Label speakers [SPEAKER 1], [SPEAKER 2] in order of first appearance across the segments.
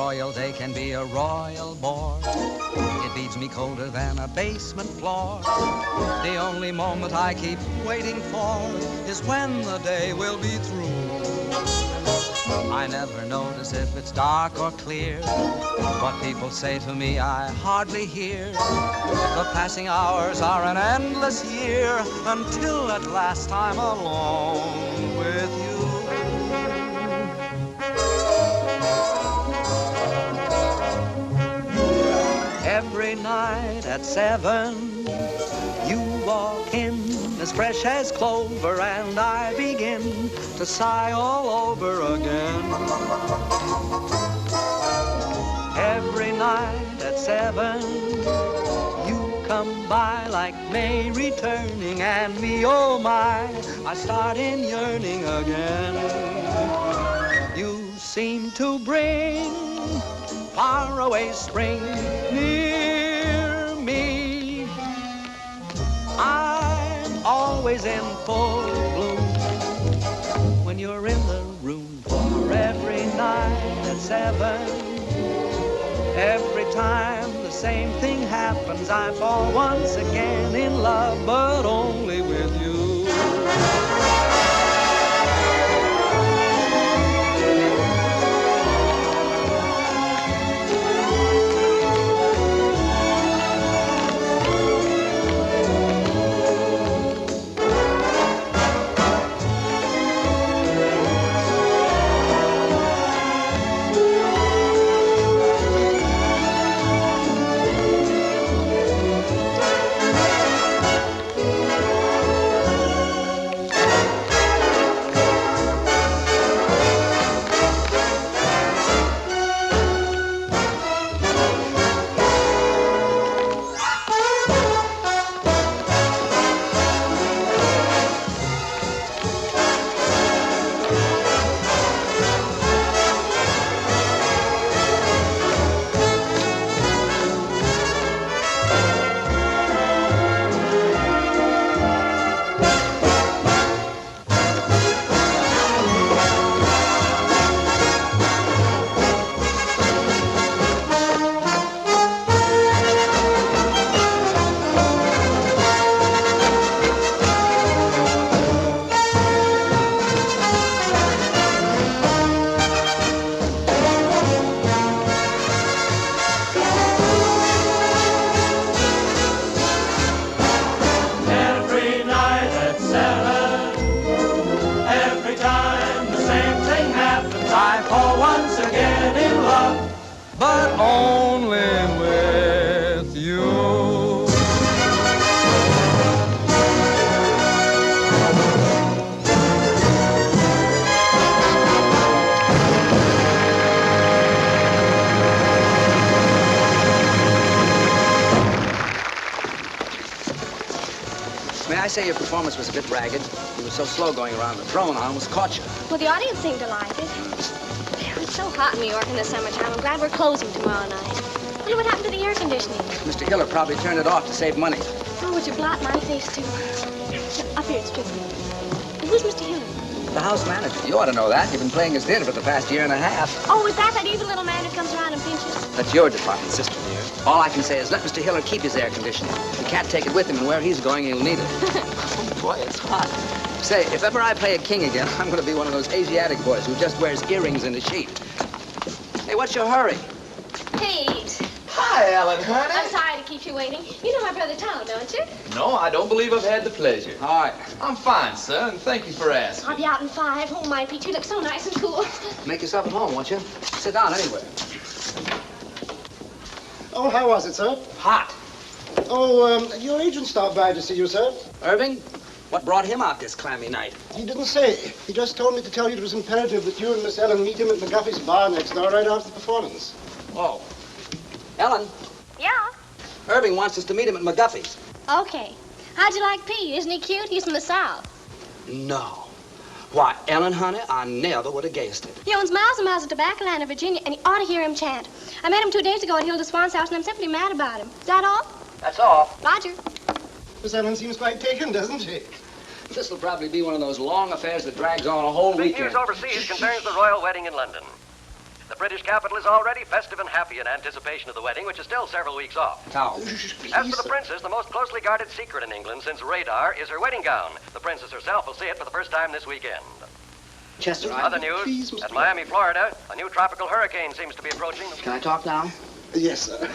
[SPEAKER 1] royal day can be a royal bore. It beats me colder than a basement floor. The only moment I keep waiting for is when the day will be through. I never notice if it's dark or clear. What people say to me I hardly hear. The passing hours are an endless year until at last I'm alone with you. Every night at 7, you walk in as fresh as clover, and I begin to sigh all over again. Every night at 7, you come by like May returning, and me, oh my, I start in yearning again. You seem to bring faraway spring near me. I'm always in full bloom when you're in the room. For every night at 7, every time the same thing happens, I fall once again in love, but only with you.
[SPEAKER 2] I say your performance was a bit ragged. You were so slow going around the throne, I almost caught you.
[SPEAKER 3] Well, the audience seemed to like it. It's so hot in New York in the summertime. I'm glad we're closing tomorrow night. I wonder what happened to the air conditioning.
[SPEAKER 2] Mr. Hiller probably turned it off to save money.
[SPEAKER 3] Oh, would you blot my face, too? Up here, it's tricky. Who's Mr. Hiller?
[SPEAKER 2] The house manager. You ought to know that. You've been playing his theater for the past year and a half.
[SPEAKER 3] Oh, is that evil little man who comes around and pinches?
[SPEAKER 2] That's your department, sister dear. All I can say is let Mr. Hiller keep his air conditioning. He can't take it with him, and where he's going, he'll need it. Oh, boy, it's hot. Say, if ever I play a king again, I'm going to be one of those Asiatic boys who just wears earrings and a sheet. Hey, what's your hurry?
[SPEAKER 3] Pete.
[SPEAKER 4] Hi, Ellen, honey.
[SPEAKER 3] I'm sorry to keep you waiting. You know my brother Tom, don't you?
[SPEAKER 4] No, I don't believe I've had the pleasure.
[SPEAKER 2] All right.
[SPEAKER 4] I'm fine, sir, and thank you for asking.
[SPEAKER 3] I'll be out in 5. Oh, my, Pete, you look so nice and cool.
[SPEAKER 2] Make yourself at home, won't you? Sit down anywhere.
[SPEAKER 5] Oh, how was it, sir?
[SPEAKER 2] Hot.
[SPEAKER 5] Oh, your agent stopped by to see you, sir.
[SPEAKER 2] Irving? What brought him out this clammy night?
[SPEAKER 5] He didn't say. He just told me to tell you it was imperative that you and Miss Ellen meet him at McGuffey's bar next door right after the performance.
[SPEAKER 2] Oh. Ellen?
[SPEAKER 3] Yeah?
[SPEAKER 2] Irving wants us to meet him at McGuffey's.
[SPEAKER 3] Okay. How'd you like Pete? Isn't he cute? He's from the South.
[SPEAKER 2] No. Why, Ellen, honey, I never would have guessed it.
[SPEAKER 3] He owns miles and miles of tobacco land in Virginia, and you ought to hear him chant. I met him 2 days ago at Hilda Swan's house, and I'm simply mad about him. Is that all?
[SPEAKER 2] That's all.
[SPEAKER 3] Roger.
[SPEAKER 5] Miss Ellen seems quite taken, doesn't she?
[SPEAKER 2] This will probably be one of those long affairs that drags on a whole
[SPEAKER 6] Big
[SPEAKER 2] weekend.
[SPEAKER 6] news overseas concerns the royal wedding in London. The British capital is already festive and happy in anticipation of the wedding, which is still several weeks off.
[SPEAKER 2] Powell.
[SPEAKER 6] As for the princess, the most closely guarded secret in England since radar is her wedding gown. The princess herself will see it for the first time this weekend.
[SPEAKER 5] Chester,
[SPEAKER 6] Other news,
[SPEAKER 5] please, Mr.
[SPEAKER 6] at Miami, Florida, a new tropical hurricane seems to be approaching.
[SPEAKER 2] Can I talk now?
[SPEAKER 5] Yes, sir.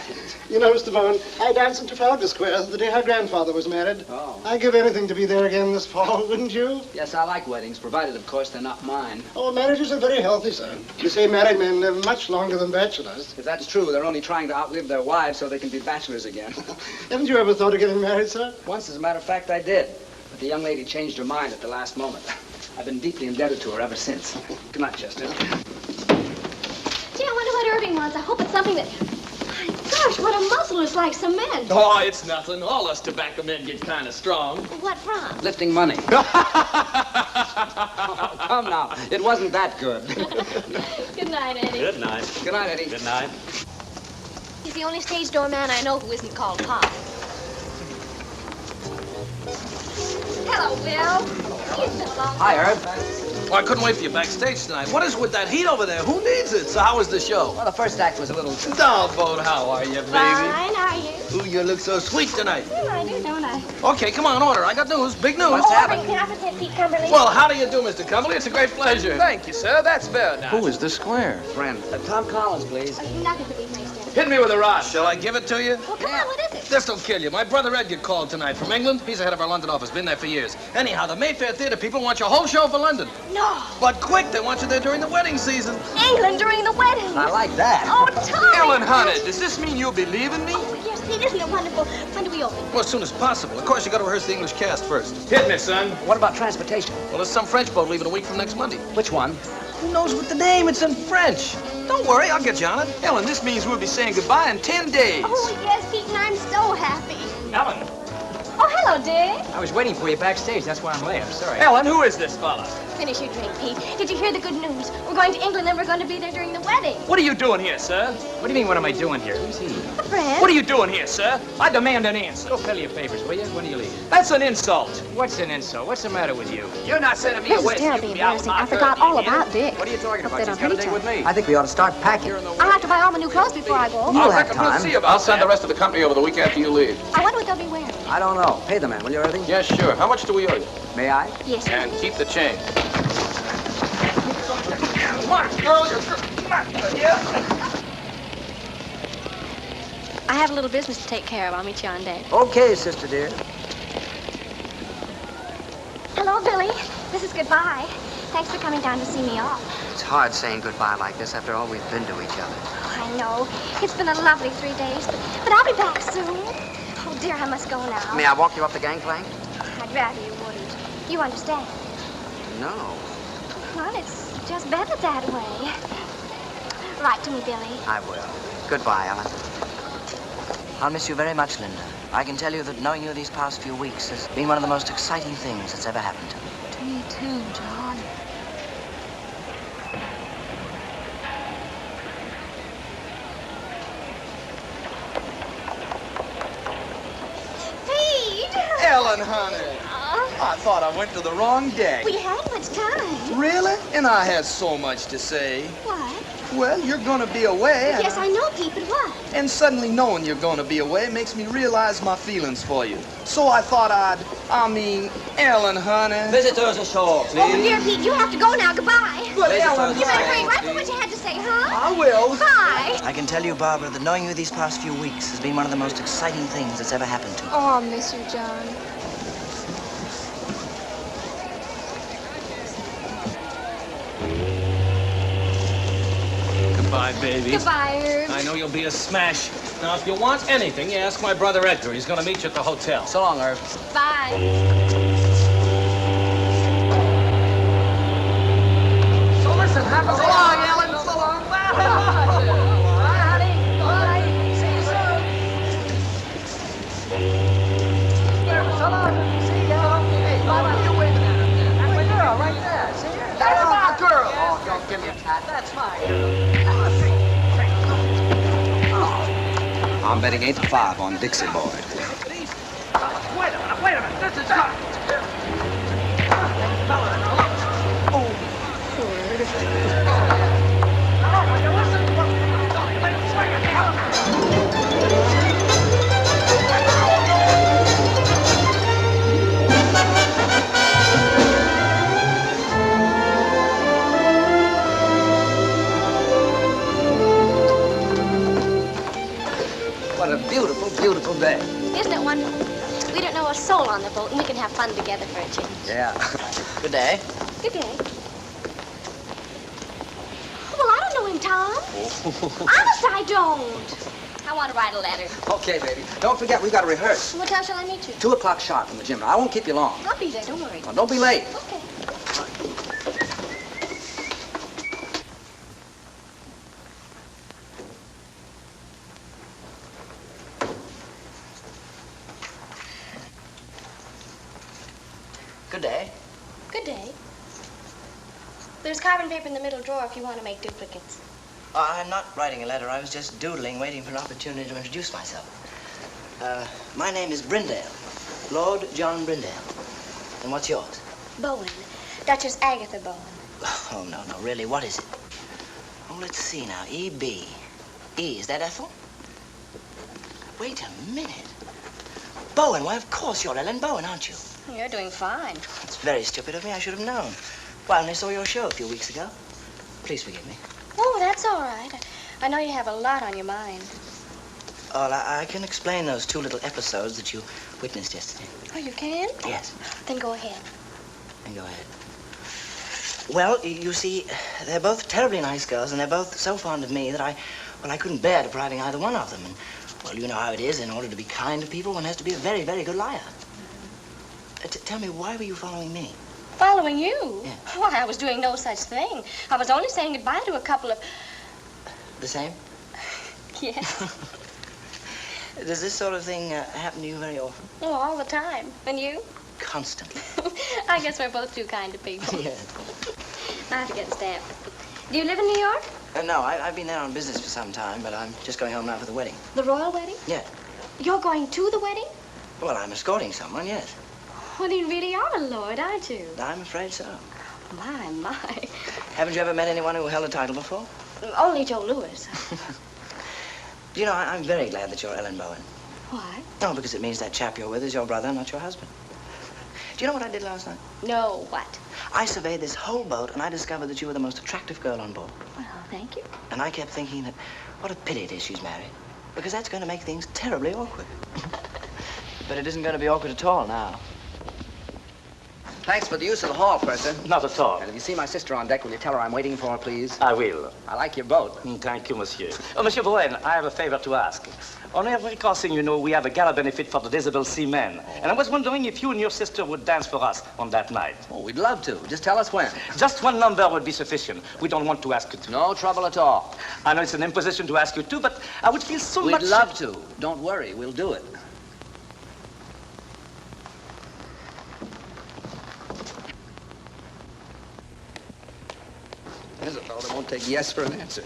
[SPEAKER 5] You know, Mr. Bowen, I danced in Trafalgar Square the day her grandfather was married.
[SPEAKER 2] Oh.
[SPEAKER 5] I'd give anything to be there again this fall, wouldn't you?
[SPEAKER 2] Yes, I like weddings, provided, of course, they're not mine.
[SPEAKER 5] Oh, marriages are very healthy, sir. You say married men live much longer than bachelors.
[SPEAKER 2] If that's true, they're only trying to outlive their wives so they can be bachelors again.
[SPEAKER 5] Haven't you ever thought of getting married, sir?
[SPEAKER 2] Once, as a matter of fact, I did. But the young lady changed her mind at the last moment. I've been deeply indebted to her ever since. Good night, Chester.
[SPEAKER 3] Gee, I wonder what Irving wants. I hope it's something that... My gosh, what a muscle is like cement.
[SPEAKER 4] Oh, it's nothing. All us tobacco men get kind of strong.
[SPEAKER 3] What from?
[SPEAKER 2] Lifting money. Oh, come now. It wasn't that good.
[SPEAKER 3] Good night, Eddie.
[SPEAKER 4] Good night.
[SPEAKER 2] Good night, Eddie.
[SPEAKER 4] Good night.
[SPEAKER 3] He's the only stage door man I know who isn't called Pop. Hello, Bill. It's been a long
[SPEAKER 2] Hi,
[SPEAKER 3] time.
[SPEAKER 2] Herb.
[SPEAKER 7] Well, I couldn't wait for you backstage tonight. What is with that heat over there? Who needs it? So how was the show?
[SPEAKER 2] Well, the first act was a little...
[SPEAKER 7] Downboat, how are you, baby?
[SPEAKER 3] Fine, are you?
[SPEAKER 7] Ooh, you look so sweet tonight.
[SPEAKER 3] Well, I do, don't I?
[SPEAKER 7] Okay, come on, order. I got news. Big news.
[SPEAKER 2] What's happening?
[SPEAKER 3] Irving, can I present Pete Cumberly?
[SPEAKER 7] Well, how do you do, Mr. Cumberly? It's a great pleasure.
[SPEAKER 4] Thank you, sir. That's very nice.
[SPEAKER 7] Who is this square?
[SPEAKER 2] Friend. Tom Collins, please.
[SPEAKER 3] Nothing to be wasted.
[SPEAKER 4] Hit me with a rod.
[SPEAKER 7] Shall I give it to you?
[SPEAKER 3] Well, come on, what is it?
[SPEAKER 7] This will kill you. My brother Edgar called tonight from England. He's the head of our London office. Been there for years. Anyhow, the Mayfair Theatre people want your whole show for London.
[SPEAKER 3] No.
[SPEAKER 7] But quick, they want you there during the wedding season.
[SPEAKER 3] England during the wedding.
[SPEAKER 2] I like that.
[SPEAKER 3] Oh, Tommy.
[SPEAKER 4] Ellen, honey, does this mean you'll be leaving me?
[SPEAKER 3] Oh, yes, Pete, isn't it wonderful? When do we open?
[SPEAKER 7] Well, as soon as possible. Of course, you got to rehearse the English cast first.
[SPEAKER 4] Hit me, son.
[SPEAKER 2] What about transportation?
[SPEAKER 7] Well, there's some French boat leaving a week from next Monday.
[SPEAKER 2] Which one?
[SPEAKER 7] Who knows what the name? It's in French. Don't worry, I'll get you on it.
[SPEAKER 4] Ellen, this means we'll be saying goodbye in 10 days.
[SPEAKER 3] Oh, yes, Pete, and I'm so happy.
[SPEAKER 4] Ellen.
[SPEAKER 3] Oh, hello, Dick.
[SPEAKER 2] I was waiting for you backstage. That's why I'm late. I'm sorry.
[SPEAKER 4] Ellen, who is this fella?
[SPEAKER 3] Finish your drink, Pete. Did you hear the good news? We're going to England and we're going to be there during the wedding.
[SPEAKER 4] What are you doing here, sir?
[SPEAKER 8] What do you mean, what am I doing here? Who's he?
[SPEAKER 3] A friend.
[SPEAKER 4] What are you doing here, sir? I demand an answer.
[SPEAKER 8] Go fill your papers, will you? When do you leave?
[SPEAKER 4] That's an insult.
[SPEAKER 8] What's an insult? What's the matter with you?
[SPEAKER 4] You're not sending me
[SPEAKER 3] This is
[SPEAKER 4] away.
[SPEAKER 3] terribly
[SPEAKER 4] You can be out with
[SPEAKER 3] embarrassing.
[SPEAKER 4] my
[SPEAKER 3] I forgot all
[SPEAKER 4] Thursday
[SPEAKER 3] about Dick.
[SPEAKER 8] What are you talking about?
[SPEAKER 3] Upset
[SPEAKER 8] She's
[SPEAKER 3] on
[SPEAKER 8] got a date
[SPEAKER 3] pizza.
[SPEAKER 8] with me.
[SPEAKER 2] I think we ought to start packing.
[SPEAKER 3] I'll have to buy all my new clothes before I go.
[SPEAKER 2] You'll
[SPEAKER 4] I
[SPEAKER 2] have
[SPEAKER 4] reckon we'll
[SPEAKER 2] time.
[SPEAKER 4] see about
[SPEAKER 9] I'll send the
[SPEAKER 4] that.
[SPEAKER 9] rest of the company over the week after you leave.
[SPEAKER 3] I wonder what they'll be wearing.
[SPEAKER 2] I don't know. Pay the man, will you, Irving?
[SPEAKER 9] Yes, sure. How much do we owe you?
[SPEAKER 2] May I?
[SPEAKER 3] Yes.
[SPEAKER 9] And keep the change.
[SPEAKER 4] Come on, girl. Come on. Yeah.
[SPEAKER 3] I have a little business to take care of. I'll meet you on deck.
[SPEAKER 2] Okay, sister dear.
[SPEAKER 3] Hello, Billy. This is goodbye. Thanks for coming down to see me off.
[SPEAKER 2] It's hard saying goodbye like this after all we've been to each other.
[SPEAKER 3] I know. It's been a lovely 3 days, but I'll be back soon. Oh, dear, I must go now.
[SPEAKER 2] May I walk you up the gangplank?
[SPEAKER 3] I'd rather you wouldn't. You understand?
[SPEAKER 2] No.
[SPEAKER 3] Well, it's just better that way. Write to me, Billy.
[SPEAKER 2] I will. Goodbye, Ellen. I'll miss you very much, Linda. I can tell you that knowing you these past few weeks has been one of the most exciting things that's ever happened to me.
[SPEAKER 3] To me, too, John. Pete!
[SPEAKER 4] Ellen, honey. I thought I went to the wrong deck.
[SPEAKER 3] We had much time.
[SPEAKER 4] Really? And I had so much to say.
[SPEAKER 3] What?
[SPEAKER 4] Well, you're gonna be away.
[SPEAKER 3] Yes, I know, Pete, but what?
[SPEAKER 4] And suddenly knowing you're gonna be away makes me realize my feelings for you. So I thought Ellen, honey.
[SPEAKER 2] Visitors ashore, please.
[SPEAKER 3] Oh, dear Pete, you have to go now. Goodbye.
[SPEAKER 4] But Ellen,
[SPEAKER 3] You better hurry right for what you had to say, huh?
[SPEAKER 4] I will.
[SPEAKER 3] Bye.
[SPEAKER 2] I can tell you, Barbara, that knowing you these past few weeks has been one of the most exciting things that's ever happened to me.
[SPEAKER 3] Oh, I'll miss you, John.
[SPEAKER 7] Goodbye, baby.
[SPEAKER 3] Goodbye, Herb.
[SPEAKER 7] I know you'll be a smash. Now, if you want anything, you ask my brother Edgar. He's going to meet you at the hotel.
[SPEAKER 2] So long, Irv.
[SPEAKER 3] Bye.
[SPEAKER 4] So listen, have a so long, Ellen. So long. Bye, honey. Bye. See you soon. So long. See ya. Hey, Mama, you're waving at her. That's my girl right there. See her? That's my girl. Oh, don't give me a cat. That's my girl.
[SPEAKER 2] I'm betting 8-5 on Dixie Boy.
[SPEAKER 4] Wait a minute. This is hot. Oh.
[SPEAKER 2] What a beautiful, beautiful day.
[SPEAKER 3] Isn't it wonderful? We don't know a soul on the boat, and we can have fun together for a change.
[SPEAKER 2] Yeah.
[SPEAKER 8] Good day.
[SPEAKER 3] Good day. Well, I don't know him, Tom. Honest, I don't. I want to write a letter.
[SPEAKER 2] Okay, baby. Don't forget, we've got to rehearse.
[SPEAKER 3] What time shall I meet you?
[SPEAKER 2] 2 o'clock sharp in the gym. I won't keep you long.
[SPEAKER 3] I'll be there, don't worry.
[SPEAKER 2] Now, don't be late.
[SPEAKER 3] Okay.
[SPEAKER 8] Good day.
[SPEAKER 3] Good day. There's carbon paper in the middle drawer if you want to make duplicates.
[SPEAKER 10] I'm not writing a letter. I was just doodling, waiting for an opportunity to introduce myself. My name is Brindale, Lord John Brindale. And what's yours?
[SPEAKER 3] Bowen. Duchess Agatha Bowen.
[SPEAKER 10] Oh, no, really, what is it? Oh, let's see now. E.B. E, is that Ethel? Wait a minute. Bowen, why, of course, you're Ellen Bowen, aren't you?
[SPEAKER 3] You're doing fine.
[SPEAKER 10] It's very stupid of me. I should have known. Well, I only saw your show a few weeks ago. Please forgive me.
[SPEAKER 3] Oh, that's all right. I know you have a lot on your mind.
[SPEAKER 10] Oh, I can explain those 2 little episodes that you witnessed yesterday.
[SPEAKER 3] Oh, you can?
[SPEAKER 10] Yes.
[SPEAKER 3] Then go ahead.
[SPEAKER 10] Then go ahead. Well, you see, they're both terribly nice girls, and they're both so fond of me that I couldn't bear depriving either one of them. And, well, you know how it is. In order to be kind to people, one has to be a very, very good liar. Tell me, why were you following me?
[SPEAKER 3] Following you?
[SPEAKER 10] Yeah.
[SPEAKER 3] Why, I was doing no such thing. I was only saying goodbye to a couple of...
[SPEAKER 10] The same?
[SPEAKER 3] Yes.
[SPEAKER 10] Does this sort of thing happen to you very often?
[SPEAKER 3] Oh, all the time. And you?
[SPEAKER 10] Constantly.
[SPEAKER 3] I guess we're both too kind to people.
[SPEAKER 10] Yes.
[SPEAKER 3] I have to get stamped. Do you live in New York?
[SPEAKER 10] No, I've been there on business for some time, but I'm just going home now for the wedding.
[SPEAKER 3] The royal wedding?
[SPEAKER 10] Yeah.
[SPEAKER 3] You're going to the wedding?
[SPEAKER 10] Well, I'm escorting someone, yes.
[SPEAKER 3] Well, you really are a lord, aren't you?
[SPEAKER 10] I'm afraid so.
[SPEAKER 3] My.
[SPEAKER 10] Haven't you ever met anyone who held a title before?
[SPEAKER 3] Only Joe Louis.
[SPEAKER 10] Do you know, I'm very glad that you're Ellen Bowen.
[SPEAKER 3] Why?
[SPEAKER 10] No, because it means that chap you're with is your brother, not your husband. Do you know what I did last night?
[SPEAKER 3] No, what?
[SPEAKER 10] I surveyed this whole boat, and I discovered that you were the most attractive girl on board.
[SPEAKER 3] Well, thank you.
[SPEAKER 10] And I kept thinking that what a pity it is she's married, because that's going to make things terribly awkward. But it isn't going to be awkward at all now.
[SPEAKER 2] Thanks for the use of the hall, Preston.
[SPEAKER 8] Not at all.
[SPEAKER 2] And if you see my sister on deck, will you tell her I'm waiting for her, please?
[SPEAKER 8] I will.
[SPEAKER 2] I like your boat.
[SPEAKER 8] Thank you, monsieur. Oh, Monsieur Bowen, I have a favor to ask. On every crossing, you know, we have a gala benefit for the disabled seamen. And I was wondering if you and your sister would dance for us on that night.
[SPEAKER 2] Oh, we'd love to. Just tell us when.
[SPEAKER 8] Just 1 number would be sufficient. We don't want to ask you to.
[SPEAKER 2] No trouble at all.
[SPEAKER 8] I know it's an imposition to ask you to, but I would feel so much...
[SPEAKER 2] We'd love to. Don't worry. We'll do it. There's a fellow that won't take yes for an answer.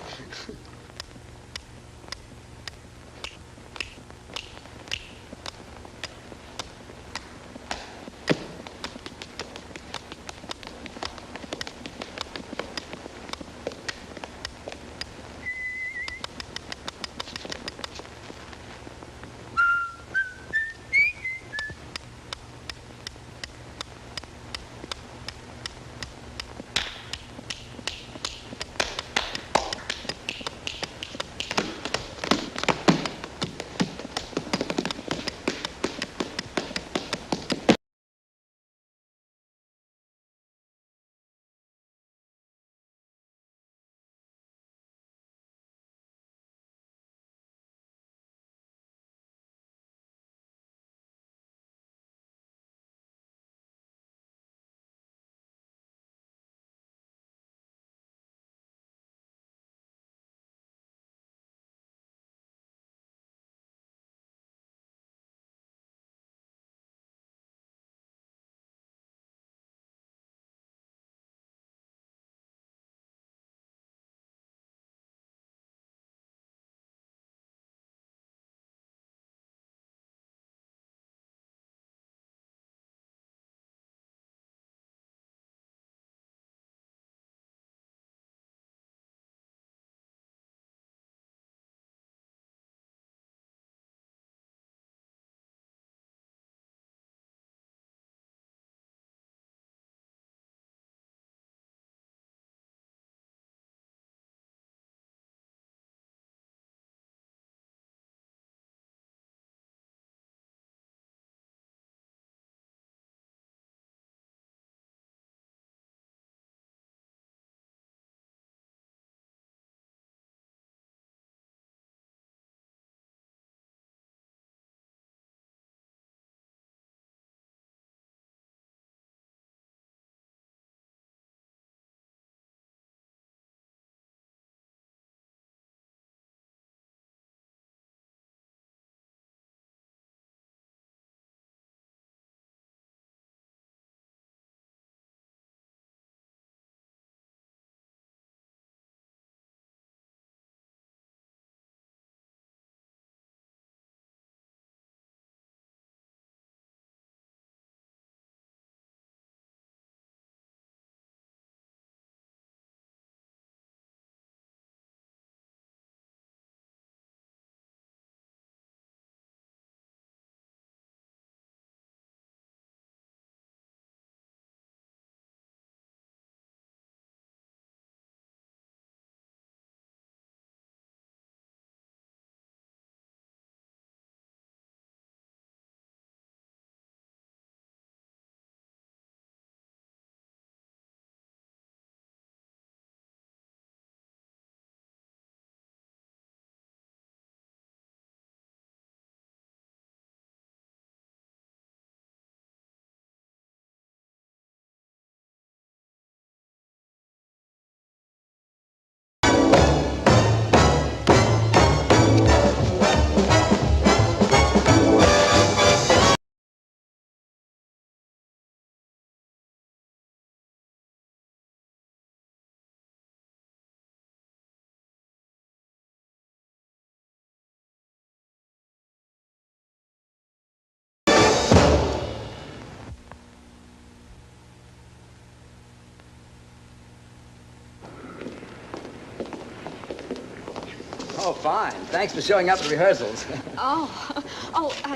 [SPEAKER 2] Oh, fine. Thanks for showing up at rehearsals.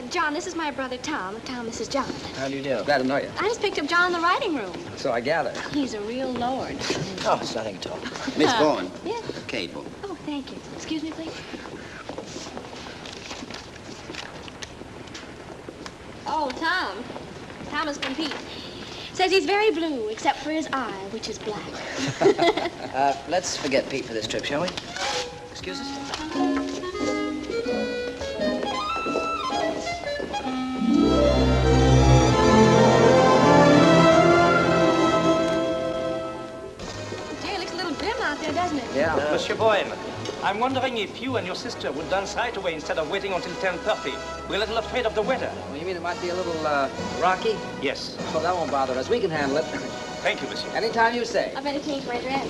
[SPEAKER 3] John, this is my brother Tom. Tom, this is John.
[SPEAKER 2] How do you do? Glad to know you.
[SPEAKER 3] I just picked up John in the writing room.
[SPEAKER 2] So I gather.
[SPEAKER 3] He's a real lord.
[SPEAKER 10] Oh, it's nothing at all.
[SPEAKER 5] Miss Bowen.
[SPEAKER 3] Yes?
[SPEAKER 5] Kate Bowen.
[SPEAKER 3] Oh, thank you. Excuse me, please. Oh, Tom. Thomas from Pete. Says he's very blue, except for his eye, which is black.
[SPEAKER 10] Let's forget Pete for this trip, shall we? Excuse us?
[SPEAKER 3] Gee, it looks a little dim out there, doesn't it?
[SPEAKER 2] Yeah.
[SPEAKER 8] Monsieur Bowen, I'm wondering if you and your sister would dance right away instead of waiting until 10:30. We're a little afraid of the weather.
[SPEAKER 2] Well, you mean it might be a little, rocky?
[SPEAKER 8] Yes.
[SPEAKER 2] Well, that won't bother us. We can handle it.
[SPEAKER 8] Thank you, monsieur.
[SPEAKER 2] Anytime you say.
[SPEAKER 3] I better change my dress.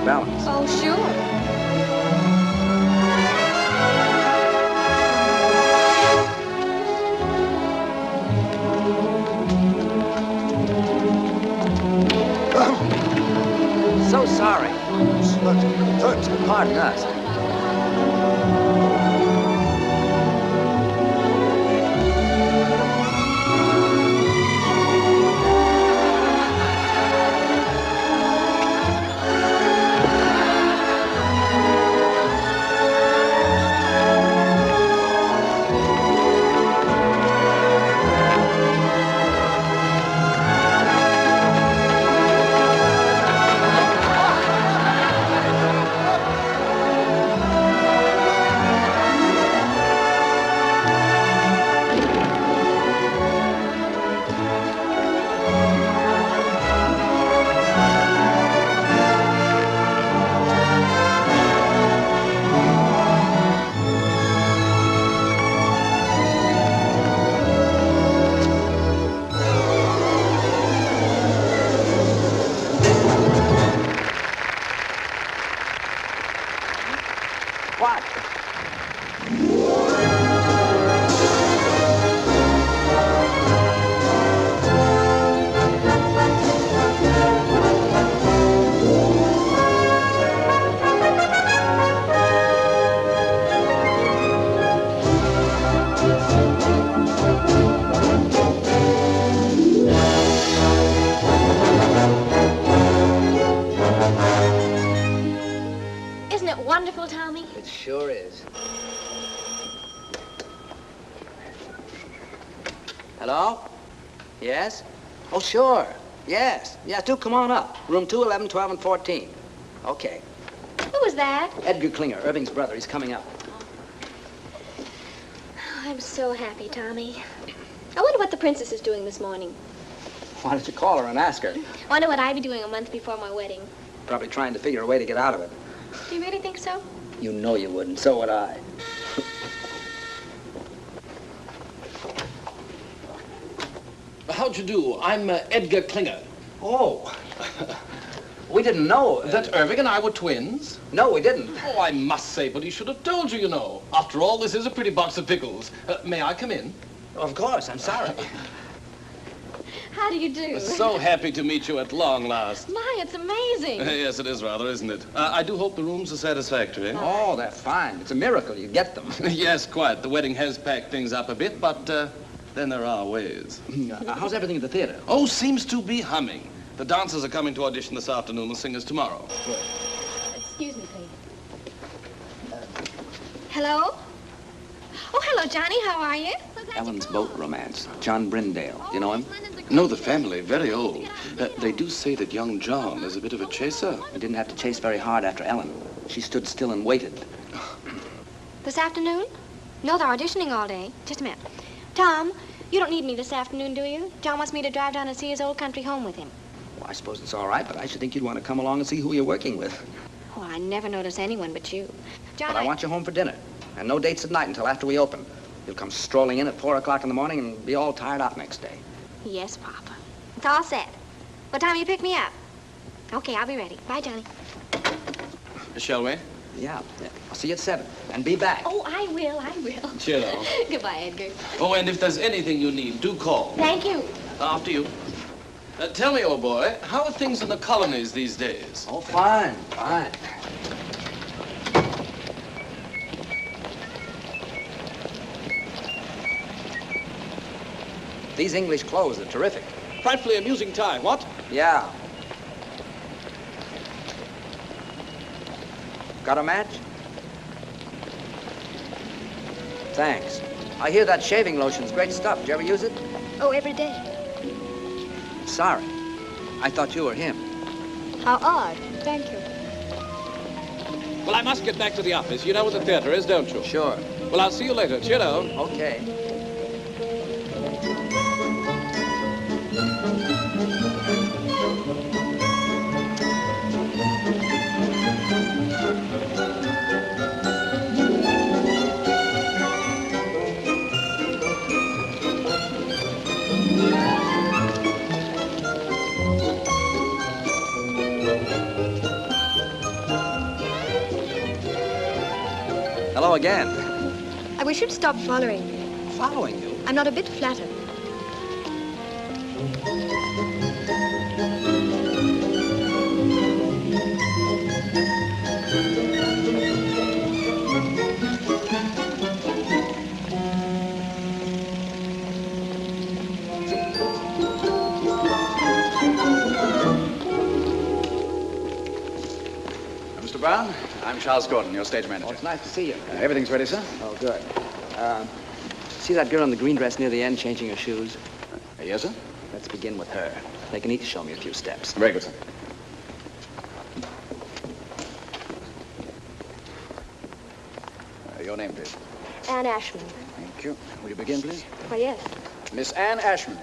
[SPEAKER 2] balance.
[SPEAKER 3] Oh, sure.
[SPEAKER 2] So sorry. Pardon us.
[SPEAKER 3] trouble, Tommy?
[SPEAKER 2] It sure is. Hello? Yes? Oh, sure. Yes. Yeah, do come on up. Room 2, 11, 12, and 14. Okay.
[SPEAKER 3] Who was that?
[SPEAKER 2] Edgar Klinger, Irving's brother. He's coming up.
[SPEAKER 3] Oh, I'm so happy, Tommy. I wonder what the princess is doing this morning.
[SPEAKER 2] Why don't you call her and ask her?
[SPEAKER 3] Wonder what I'd be doing a month before my wedding.
[SPEAKER 2] Probably trying to figure a way to get out of it.
[SPEAKER 3] Do you really think so?
[SPEAKER 2] You know you wouldn't. So would I.
[SPEAKER 7] How'd you do? I'm Edgar Klinger.
[SPEAKER 2] Oh. We didn't know
[SPEAKER 7] That Irving and I were twins?
[SPEAKER 2] No, we didn't.
[SPEAKER 7] Oh, I must say, but he should have told you, you know. After all, this is a pretty box of pickles. May I come in?
[SPEAKER 2] Of course. I'm sorry.
[SPEAKER 3] How do you do?
[SPEAKER 7] So happy to meet you at long last.
[SPEAKER 3] My, it's amazing.
[SPEAKER 7] Yes, it is rather, isn't it? I do hope the rooms are satisfactory.
[SPEAKER 2] Oh, they're fine. It's a miracle you get them.
[SPEAKER 7] Yes, quite. The wedding has packed things up a bit, but then there are ways.
[SPEAKER 2] How's everything at the theater?
[SPEAKER 7] Oh, seems to be humming. The dancers are coming to audition this afternoon, the singers tomorrow.
[SPEAKER 2] Good.
[SPEAKER 3] Excuse me, please. Hello? Oh, hello, Johnny. How are you?
[SPEAKER 2] Ellen's boat romance. John Brindale. Do you know him?
[SPEAKER 7] No, the family, very old. They do say that young John is a bit of a chaser.
[SPEAKER 2] He didn't have to chase very hard after Ellen. She stood still and waited.
[SPEAKER 3] This afternoon? No, they're auditioning all day. Just a minute. Tom, you don't need me this afternoon, do you? John wants me to drive down and see his old country home with him.
[SPEAKER 2] Well, I suppose it's all right, but I should think you'd want to come along and see who you're working with.
[SPEAKER 3] Oh, I never notice anyone but you. John,
[SPEAKER 2] But I want you home for dinner. And no dates at night until after we open. You'll come strolling in at 4 o'clock in the morning and be all tired out next day.
[SPEAKER 3] Yes, Papa. It's all set. What time you pick me up? Okay, I'll be ready. Bye, Johnny.
[SPEAKER 7] Shall we?
[SPEAKER 2] Yeah. I'll see you at 7. And be back.
[SPEAKER 3] Oh, I will.
[SPEAKER 7] Cheerio.
[SPEAKER 3] Goodbye, Edgar.
[SPEAKER 7] Oh, and if there's anything you need, do call.
[SPEAKER 3] Thank you.
[SPEAKER 7] After you. Tell me, old boy, how are things in the colonies these days?
[SPEAKER 2] Oh, fine. These English clothes are terrific.
[SPEAKER 7] Frightfully amusing tie, what?
[SPEAKER 2] Yeah. Got a match? Thanks. I hear that shaving lotion's great stuff. Did you ever use it?
[SPEAKER 3] Oh, every day.
[SPEAKER 2] Sorry. I thought you were him.
[SPEAKER 3] How odd. Thank you.
[SPEAKER 9] Well, I must get back to the office. You know where the theater is, don't you?
[SPEAKER 2] Sure.
[SPEAKER 9] Well, I'll see you later. Cheerio.
[SPEAKER 2] Okay. Hello again.
[SPEAKER 3] I wish you'd stop following me.
[SPEAKER 2] Following you?
[SPEAKER 3] I'm not a bit flattered.
[SPEAKER 11] Mr. Brown, I'm Charles Gordon, your stage manager.
[SPEAKER 2] Oh, it's nice to see you.
[SPEAKER 11] Everything's ready, sir?
[SPEAKER 2] Oh, good. See that girl in the green dress near the end changing her shoes?
[SPEAKER 11] Yes, sir?
[SPEAKER 2] Let's begin with her. They can each show me a few steps.
[SPEAKER 11] Very good, sir. Your name, please.
[SPEAKER 3] Anne Ashmond.
[SPEAKER 11] Thank you. Will you begin, please?
[SPEAKER 3] Why, yes.
[SPEAKER 11] Miss Anne Ashmond.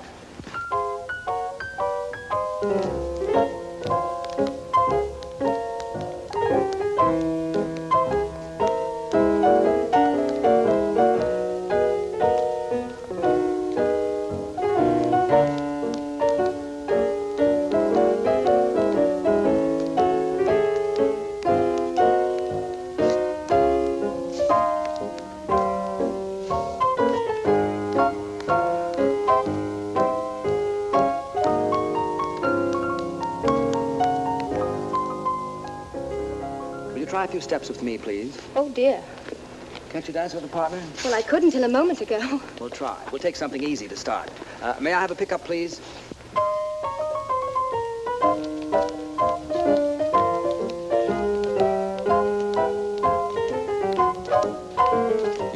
[SPEAKER 2] Try a few steps with me, please.
[SPEAKER 3] Oh, dear.
[SPEAKER 2] Can't you dance with a partner?
[SPEAKER 3] Well, I couldn't till a moment ago.
[SPEAKER 2] We'll try. We'll take something easy to start. May I have a pickup, please?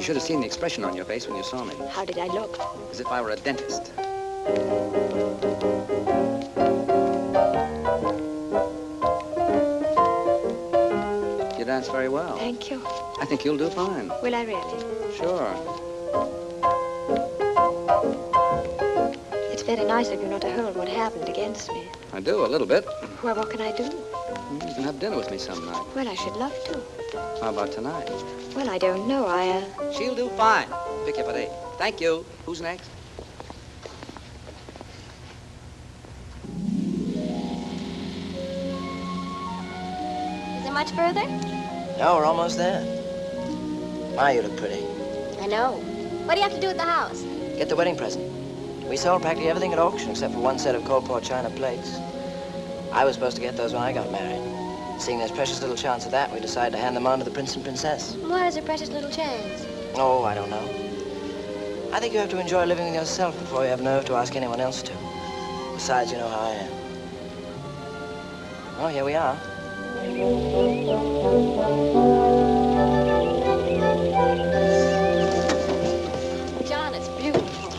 [SPEAKER 2] should have seen the expression on your face when you saw me.
[SPEAKER 3] How did I look?
[SPEAKER 2] As if I were a dentist. You dance very well.
[SPEAKER 3] Thank you.
[SPEAKER 2] I think you'll do fine.
[SPEAKER 3] Will I really?
[SPEAKER 2] Sure.
[SPEAKER 3] It's very nice of you not to hold what happened against me.
[SPEAKER 2] I do, a little bit.
[SPEAKER 3] Well, what can I do?
[SPEAKER 2] You can have dinner with me some night.
[SPEAKER 3] Well, I should love to.
[SPEAKER 2] How about tonight?
[SPEAKER 3] Well, I don't know.
[SPEAKER 2] She'll do fine. Pick you up at 8. Thank you. Who's next?
[SPEAKER 3] Is it much further?
[SPEAKER 10] No, we're almost there. My, you look pretty.
[SPEAKER 3] I know. What do you have to do at the house?
[SPEAKER 10] Get the wedding present. We sold practically everything at auction except for one set of cold pot china plates. I was supposed to get those when I got married. Seeing there's precious little chance of that, we decided to hand them on to the prince and princess.
[SPEAKER 3] Why is there precious little chance?
[SPEAKER 10] Oh, I don't know. I think you have to enjoy living with yourself before you have nerve to ask anyone else to. Besides, you know how I am. Oh, here we are.
[SPEAKER 3] John, it's beautiful.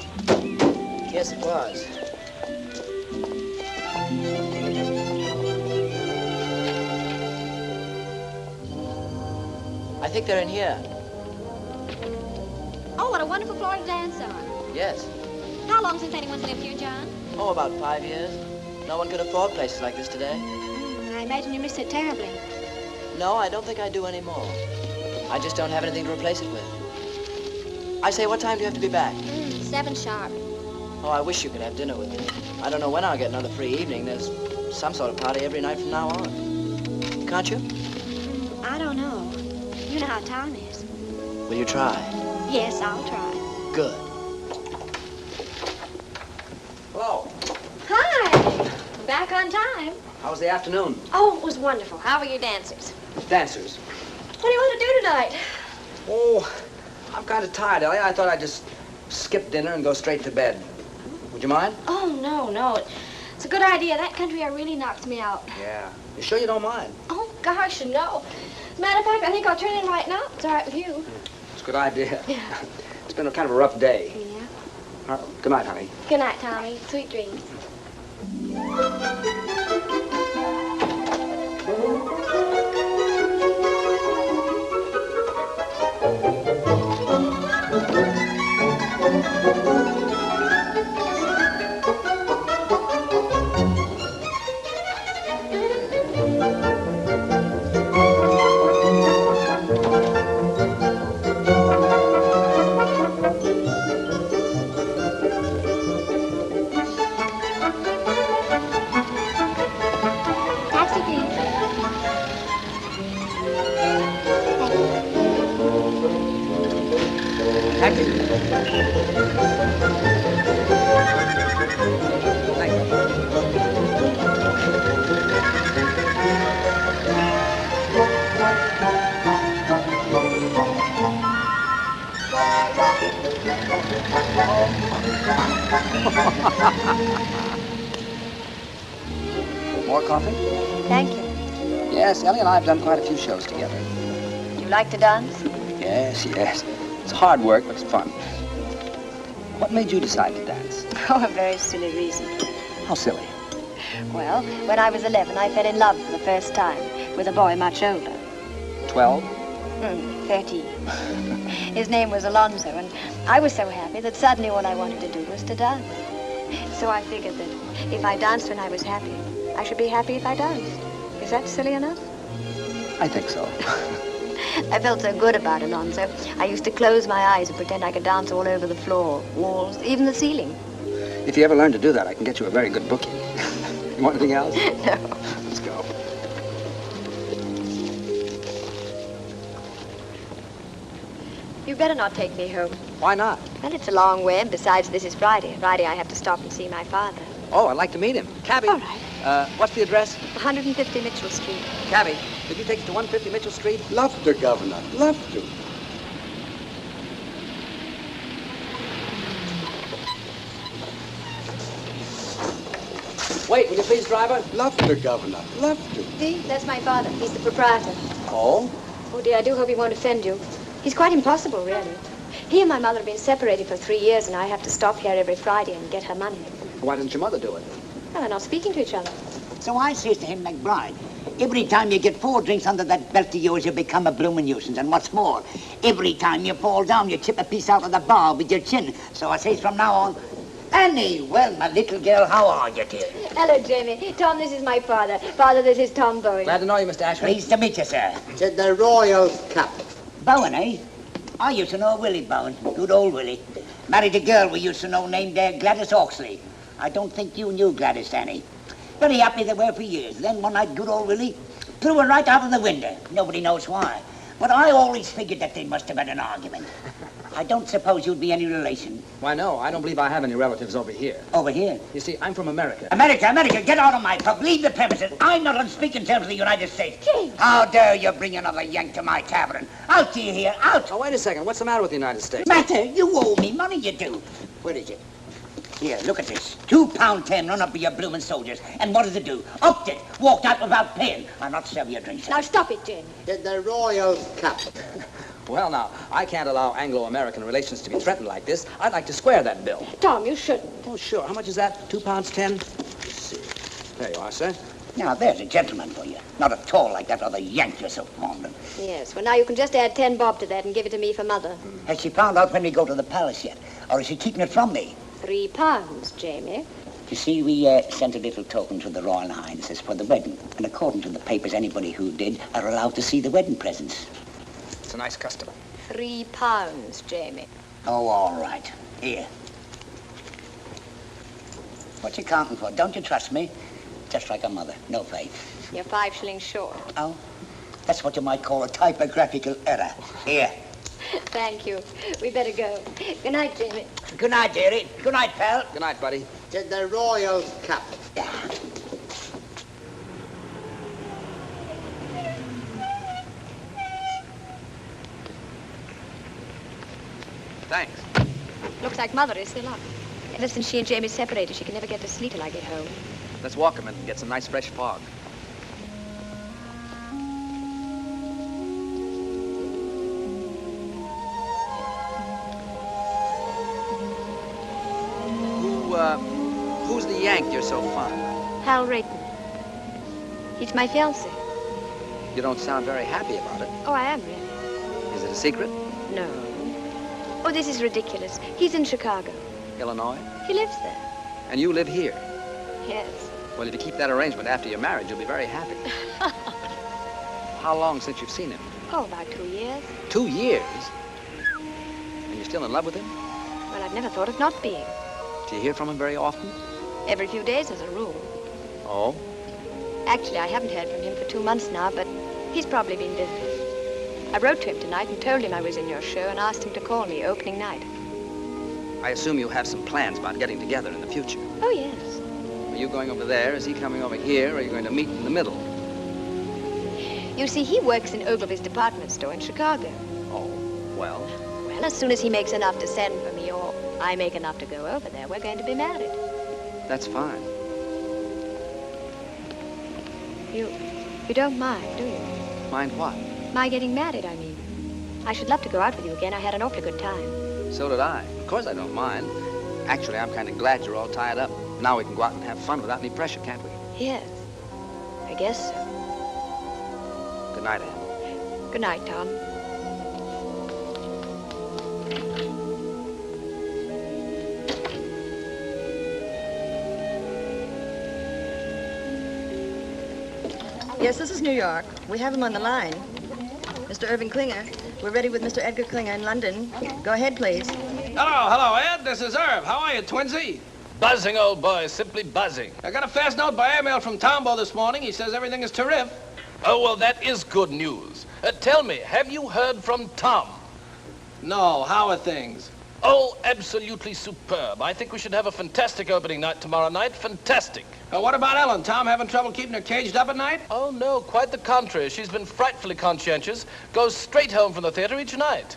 [SPEAKER 10] Yes, it was. I think they're in here.
[SPEAKER 3] Oh, what a wonderful floor to dance on.
[SPEAKER 10] Yes.
[SPEAKER 3] How long since anyone's lived here, John?
[SPEAKER 10] Oh, about 5 years. No one could afford places like this today.
[SPEAKER 3] I imagine you miss it terribly.
[SPEAKER 10] No, I don't think I do anymore. I just don't have anything to replace it with. I say, what time do you have to be back?
[SPEAKER 3] 7 sharp.
[SPEAKER 10] Oh, I wish you could have dinner with me. I don't know when I'll get another free evening. There's some sort of party every night from now on. Can't you?
[SPEAKER 3] I don't know. You know how Tom is.
[SPEAKER 10] Will you try?
[SPEAKER 3] Yes, I'll try.
[SPEAKER 10] Good.
[SPEAKER 2] Hello.
[SPEAKER 3] Hi. Back on time.
[SPEAKER 2] How was the afternoon?
[SPEAKER 3] Oh, it was wonderful. How were your dancers?
[SPEAKER 2] Dancers.
[SPEAKER 3] What do you want to do tonight?
[SPEAKER 2] Oh, I'm kind of tired, Ellie. I thought I'd just skip dinner and go straight to bed. Would you mind?
[SPEAKER 3] Oh, no. It's a good idea. That country air really knocks me out.
[SPEAKER 2] Yeah. You sure you don't mind?
[SPEAKER 3] Oh, gosh, no. As a matter of fact, I think I'll turn in right now. It's all right with you.
[SPEAKER 2] It's a good idea.
[SPEAKER 3] Yeah.
[SPEAKER 2] It's been a kind of a rough day.
[SPEAKER 3] Yeah.
[SPEAKER 2] Good night, honey.
[SPEAKER 3] Good night, Tommy. Sweet dreams.
[SPEAKER 2] More coffee?
[SPEAKER 3] Thank you.
[SPEAKER 2] Yes, Ellie and I have done quite a few shows together.
[SPEAKER 3] Do you like to dance?
[SPEAKER 2] Yes. It's hard work, but it's fun. What made you decide to dance?
[SPEAKER 3] Oh, a very silly reason.
[SPEAKER 2] How silly.
[SPEAKER 3] Well, when I was 11, I fell in love for the first time with a boy much older.
[SPEAKER 2] 12?
[SPEAKER 3] 13. His name was Alonzo, and I was so happy that suddenly all I wanted to do was to dance. So I figured that if I danced when I was happy, I should be happy if I danced. Is that silly enough?
[SPEAKER 2] I think so.
[SPEAKER 3] I felt so good about Alonzo. I used to close my eyes and pretend I could dance all over the floor, walls, even the ceiling.
[SPEAKER 2] If you ever learn to do that, I can get you a very good booking. You want anything else?
[SPEAKER 3] No.
[SPEAKER 2] Let's go.
[SPEAKER 3] You better not take me home.
[SPEAKER 2] Why not?
[SPEAKER 3] Well, it's a long way, and besides, this is Friday. Friday, I have to stop and see my father.
[SPEAKER 2] Oh, I'd like to meet him. Cabby.
[SPEAKER 3] All right.
[SPEAKER 2] What's the address?
[SPEAKER 3] 150 Mitchell Street.
[SPEAKER 2] Cabby, could you take us to 150 Mitchell Street?
[SPEAKER 5] Love to, Governor. Love to.
[SPEAKER 2] Wait, will you please, driver?
[SPEAKER 5] Love to, Governor. Love to.
[SPEAKER 3] See, that's my father. He's the proprietor.
[SPEAKER 2] Oh?
[SPEAKER 3] Oh, dear, I do hope he won't offend you. He's quite impossible, really. He and my mother have been separated for 3 years, and I have to stop here every Friday and get her money.
[SPEAKER 2] Why didn't your mother do it?
[SPEAKER 3] Well, they're not speaking to each other.
[SPEAKER 12] So I says to him, McBride, every time you get 4 drinks under that belt of yours, you become a bloomin' nuisance. And what's more, every time you fall down, you chip a piece out of the bar with your chin. So I says from now on, Annie, well, my little girl, how are you, dear?
[SPEAKER 3] Hello, Jamie. Tom, this is my father. Father, this is Tom Bowen.
[SPEAKER 2] Glad to know you, Mr. Ashmond.
[SPEAKER 12] Pleased to meet you, sir.
[SPEAKER 5] To the royal cup.
[SPEAKER 12] Bowen, eh? I used to know Willie Bowen. Good old Willie. Married a girl we used to know named Gladys Oxley. I don't think you knew Gladys, Annie. Very happy they were for years. Then one night, good old Willie threw her right out of the window. Nobody knows why. But I always figured that they must have had an argument. I don't suppose you'd be any relation.
[SPEAKER 2] Why, no. I don't believe I have any relatives over here.
[SPEAKER 12] Over here?
[SPEAKER 2] You see, I'm from America.
[SPEAKER 12] America, get out of my pub. Leave the premises. I'm not on speaking terms with the United States.
[SPEAKER 3] James.
[SPEAKER 12] How dare you bring another Yank to my tavern? Out to you here, out.
[SPEAKER 2] Oh, wait a second. What's the matter with the United States?
[SPEAKER 12] Matter? You owe me money, you do. Where is it? Here, look at this. £2.10 run up with your bloomin' soldiers. And what does it do? Upped it. Walked out without paying. I'll not serve you a drink, sir.
[SPEAKER 3] Now, stop it, Jamie.
[SPEAKER 5] To the royal cup.
[SPEAKER 2] Well, now, I can't allow Anglo-American relations to be threatened like this. I'd like to square that bill.
[SPEAKER 3] Tom, you shouldn't.
[SPEAKER 2] Oh, sure. How much is that? £2.10? Let's see. There you are, sir.
[SPEAKER 12] Now, there's a gentleman for you. Not at all like that other Yank you're so fond of.
[SPEAKER 3] Yes, well, now you can just add 10 bob to that and give it to me for Mother.
[SPEAKER 12] Has she found out when we go to the palace yet? Or is she keeping it from me?
[SPEAKER 3] £3, Jamie.
[SPEAKER 12] You see, we sent a little token to the Royal Highnesses for the wedding. And according to the papers, anybody who did are allowed to see the wedding presents.
[SPEAKER 2] It's a nice custom.
[SPEAKER 3] £3, Jamie.
[SPEAKER 12] Oh, all right. Here. What you counting for? Don't you trust me? Just like a mother. No faith.
[SPEAKER 3] You're 5 shillings short.
[SPEAKER 12] Oh? That's what you might call a typographical error. Here.
[SPEAKER 3] Thank you. We better go. Good night, Jamie.
[SPEAKER 12] Good night, dearie. Good night, pal.
[SPEAKER 2] Good night, buddy.
[SPEAKER 5] To the royal cup.
[SPEAKER 12] Yeah.
[SPEAKER 2] Thanks.
[SPEAKER 3] Looks like Mother is still up. Ever since she and Jamie separated, she can never get to sleep till I get home.
[SPEAKER 2] Let's walk him and get some nice fresh fog. Who's the Yank you're so fond of?
[SPEAKER 3] Hal Rayton. He's my fiancé.
[SPEAKER 2] You don't sound very happy about it.
[SPEAKER 3] Oh, I am really.
[SPEAKER 2] Is it a secret?
[SPEAKER 3] No. Oh, this is ridiculous. He's in Chicago.
[SPEAKER 2] Illinois?
[SPEAKER 3] He lives there.
[SPEAKER 2] And you live here?
[SPEAKER 3] Yes.
[SPEAKER 2] Well, if you keep that arrangement after your marriage, you'll be very happy. How long since you've seen him?
[SPEAKER 3] Oh, about 2 years.
[SPEAKER 2] 2 years? And you're still in love with him?
[SPEAKER 3] Well, I've never thought of not being.
[SPEAKER 2] Do you hear from him very often?
[SPEAKER 3] Every few days as a rule.
[SPEAKER 2] Oh?
[SPEAKER 3] Actually, I haven't heard from him for 2 months now, but he's probably been busy. I wrote to him tonight and told him I was in your show and asked him to call me opening night.
[SPEAKER 2] I assume you have some plans about getting together in the future.
[SPEAKER 3] Oh, yes.
[SPEAKER 2] Are you going over there? Is he coming over here? Or are you going to meet in the middle?
[SPEAKER 3] You see, he works in Ogilvy's department store in Chicago.
[SPEAKER 2] Oh, well.
[SPEAKER 3] Well, as soon as he makes enough to send for me, or I make enough to go over there, we're going to be married.
[SPEAKER 2] That's fine.
[SPEAKER 3] You don't mind, do you?
[SPEAKER 2] Mind what?
[SPEAKER 3] My getting married, I mean. I should love to go out with you again. I had an awfully good time.
[SPEAKER 2] So did I. Of course I don't mind. Actually, I'm kind of glad you're all tied up. Now we can go out and have fun without any pressure, can't we?
[SPEAKER 3] Yes. I guess so.
[SPEAKER 2] Good night, Anne.
[SPEAKER 3] Good night, Tom.
[SPEAKER 13] Yes, this is New York. We have him on the line. Mr. Irving Klinger. We're ready with Mr. Edgar Klinger in London. Go ahead, please.
[SPEAKER 7] Hello, Ed. This is Irv. How are you, Twinsy? Buzzing, old boy. Simply buzzing. I got a fast note by airmail from Tombo this morning. He says everything is terrific. Oh, well, that is good news. Tell me, have you heard from Tom? No. How are things? Oh, absolutely superb. I think we should have a fantastic opening night tomorrow night. Fantastic. What about Ellen? Tom having trouble keeping her caged up at night? Oh, no, quite the contrary. She's been frightfully conscientious. Goes straight home from the theater each night.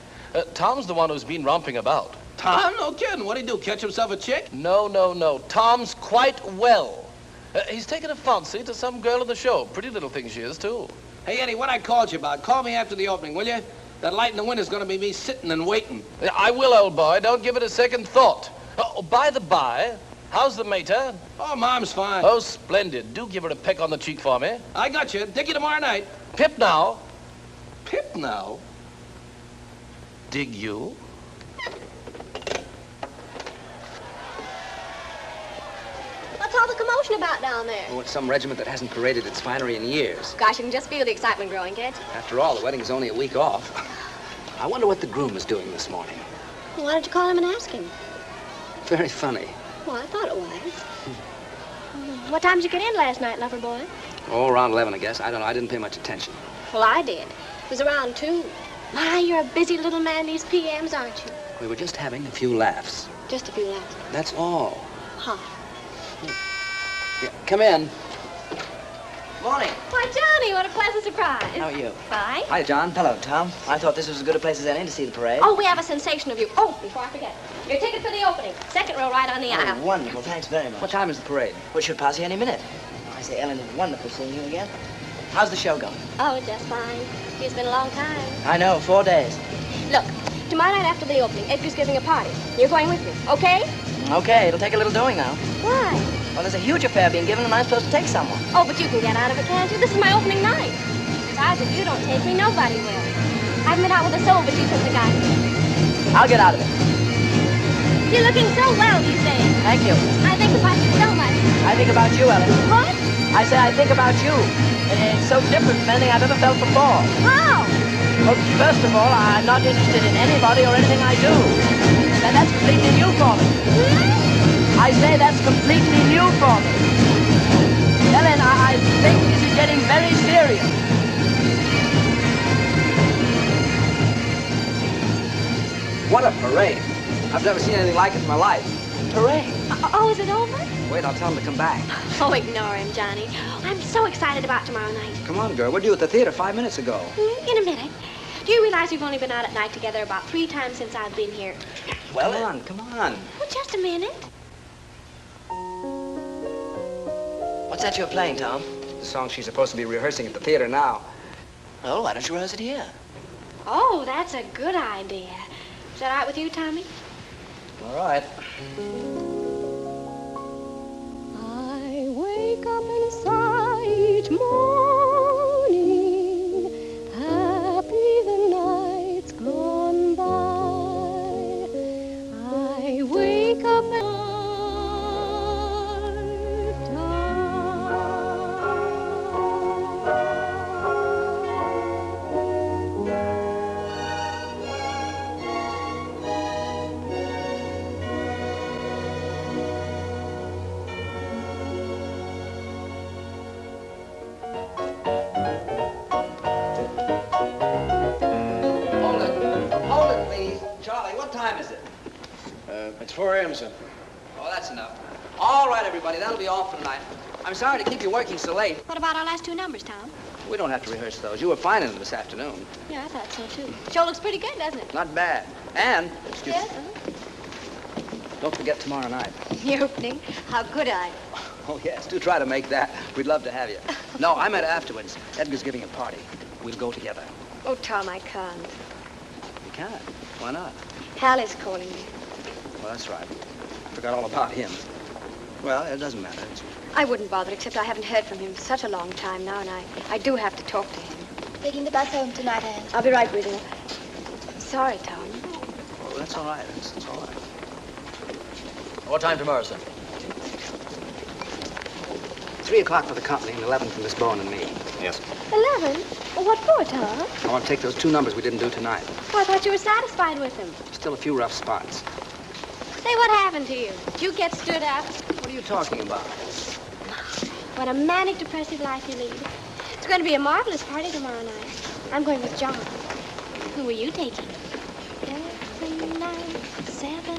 [SPEAKER 7] Tom's the one who's been romping about. Tom? No kidding. What'd he do, catch himself a chick? No. Tom's quite well. He's taken a fancy to some girl in the show. Pretty little thing she is, too. Hey, Eddie, what I called you about, call me after the opening, will you? That light in the window's going to be me sitting and waiting. I will, old boy. Don't give it a second thought. Oh, by the by, how's the mater? Oh, Mom's fine. Oh, splendid. Do give her a peck on the cheek for me. I got you. Dig you tomorrow night. Pip now. Pip now? Dig you?
[SPEAKER 14] What's all the commotion about down there?
[SPEAKER 2] Oh, it's some regiment that hasn't paraded its finery in years.
[SPEAKER 14] Gosh, you can just feel the excitement growing, can't you?
[SPEAKER 2] After all, the wedding's only a week off. I wonder what the groom is doing this morning.
[SPEAKER 14] Well, why don't you call him and ask him?
[SPEAKER 2] Very funny.
[SPEAKER 14] Well, I thought it was. What time did you get in last night, lover boy?
[SPEAKER 2] Oh, around 11, I guess. I don't know. I didn't pay much attention.
[SPEAKER 14] Well, I did. It was around 2. My, you're a busy little man these PMs, aren't you?
[SPEAKER 2] We were just having a few laughs.
[SPEAKER 14] Just a few laughs.
[SPEAKER 2] That's all.
[SPEAKER 14] Huh.
[SPEAKER 2] Yeah, come in.
[SPEAKER 10] Morning.
[SPEAKER 14] Why, Johnny, what a pleasant surprise.
[SPEAKER 10] How are you?
[SPEAKER 14] Fine.
[SPEAKER 2] Hi, John.
[SPEAKER 10] Hello, Tom. I thought this was as good a place as any to see the parade.
[SPEAKER 14] Oh, we have a sensation of you. Oh, before I forget. Your ticket for the opening. Second row right on the aisle.
[SPEAKER 10] Oh, wonderful. Thanks very much.
[SPEAKER 2] What time is the parade?
[SPEAKER 10] Well, it should pass you any minute. I say, Ellen, it's wonderful seeing you again. How's the show going?
[SPEAKER 14] Oh, just fine. It's been a long time.
[SPEAKER 10] I know, 4 days.
[SPEAKER 14] Look, tomorrow night after the opening, Edgar's giving a party. You're going with me, okay?
[SPEAKER 10] Okay, it'll take a little doing now.
[SPEAKER 14] Why?
[SPEAKER 10] Well, there's a huge affair being given, and I'm supposed to take someone.
[SPEAKER 14] Oh, but you can get out of it, can't you? This is my opening night. Besides, if you don't take me, nobody will. I haven't been out with a soul but you since I got here.
[SPEAKER 10] I'll get out of it.
[SPEAKER 14] You're looking so well these days.
[SPEAKER 10] Thank you.
[SPEAKER 14] I think about you so much.
[SPEAKER 10] I think about you, Ellen.
[SPEAKER 14] What?
[SPEAKER 10] I say I think about you. It's so different from anything I've ever felt before.
[SPEAKER 14] How?
[SPEAKER 10] Well, first of all, I'm not interested in anybody or anything I do. And that's completely new for me. I say that's completely new for me. Ellen, I think this is getting very serious.
[SPEAKER 2] What a parade. I've never seen anything like it in my life.
[SPEAKER 10] Parade?
[SPEAKER 14] Oh, is it over?
[SPEAKER 2] Wait, I'll tell him to come back.
[SPEAKER 14] Oh, ignore him, Johnny. I'm so excited about tomorrow night.
[SPEAKER 2] Come on, girl. We're due at the theater 5 minutes ago.
[SPEAKER 14] In a minute. Do you realize we've only been out at night together about 3 times since I've been here?
[SPEAKER 2] Well, come on.
[SPEAKER 14] Well, just a minute.
[SPEAKER 10] What's that you're playing, Tom?
[SPEAKER 2] The song she's supposed to be rehearsing at the theater now.
[SPEAKER 10] Oh, why don't you rehearse it here?
[SPEAKER 14] Oh, that's a good idea. Is that all right with you, Tommy?
[SPEAKER 2] All right.
[SPEAKER 15] I wake up inside each morning, happy the night's gone by. I wake up
[SPEAKER 2] It's 4 a.m., sir. Oh, that's enough. All right, everybody, that'll be all for tonight. I'm sorry to keep you working so late.
[SPEAKER 14] What about our last 2 numbers, Tom?
[SPEAKER 2] We don't have to rehearse those. You were fine in them this afternoon.
[SPEAKER 14] Yeah, I thought so, too. Show looks pretty good, doesn't it?
[SPEAKER 2] Not bad. And, excuse
[SPEAKER 14] Yes?
[SPEAKER 2] me, don't forget tomorrow night.
[SPEAKER 3] The opening? How could I?
[SPEAKER 2] Oh, yes, do try to make that. We'd love to have you. No, I meant afterwards. Edgar's giving a party. We'll go together.
[SPEAKER 3] Oh, Tom, I can't.
[SPEAKER 2] You can't. Why not?
[SPEAKER 3] Hal is calling me.
[SPEAKER 2] Well, that's right. I forgot all about him. Well, it doesn't matter.
[SPEAKER 3] I wouldn't bother, except I haven't heard from him for such a long time now, and I do have to talk to him.
[SPEAKER 14] Taking the bus home tonight, Anne.
[SPEAKER 3] I'll be right with you. Sorry, Tom.
[SPEAKER 2] Oh, that's all right. That's all right.
[SPEAKER 11] What time tomorrow, sir?
[SPEAKER 2] 3 o'clock for the company and 11 for Miss Bowen and me.
[SPEAKER 11] Yes.
[SPEAKER 14] 11? Well, what for, Tom?
[SPEAKER 2] I want to take those 2 numbers we didn't do tonight.
[SPEAKER 14] Oh, I thought you were satisfied with them.
[SPEAKER 2] Still a few rough spots.
[SPEAKER 14] Say, what happened to you? Did you get stood up?
[SPEAKER 2] What are you talking about?
[SPEAKER 14] What a manic, depressive life you lead. It's going to be a marvelous party tomorrow night. I'm going with John. Who are you taking? 7, 9, 7.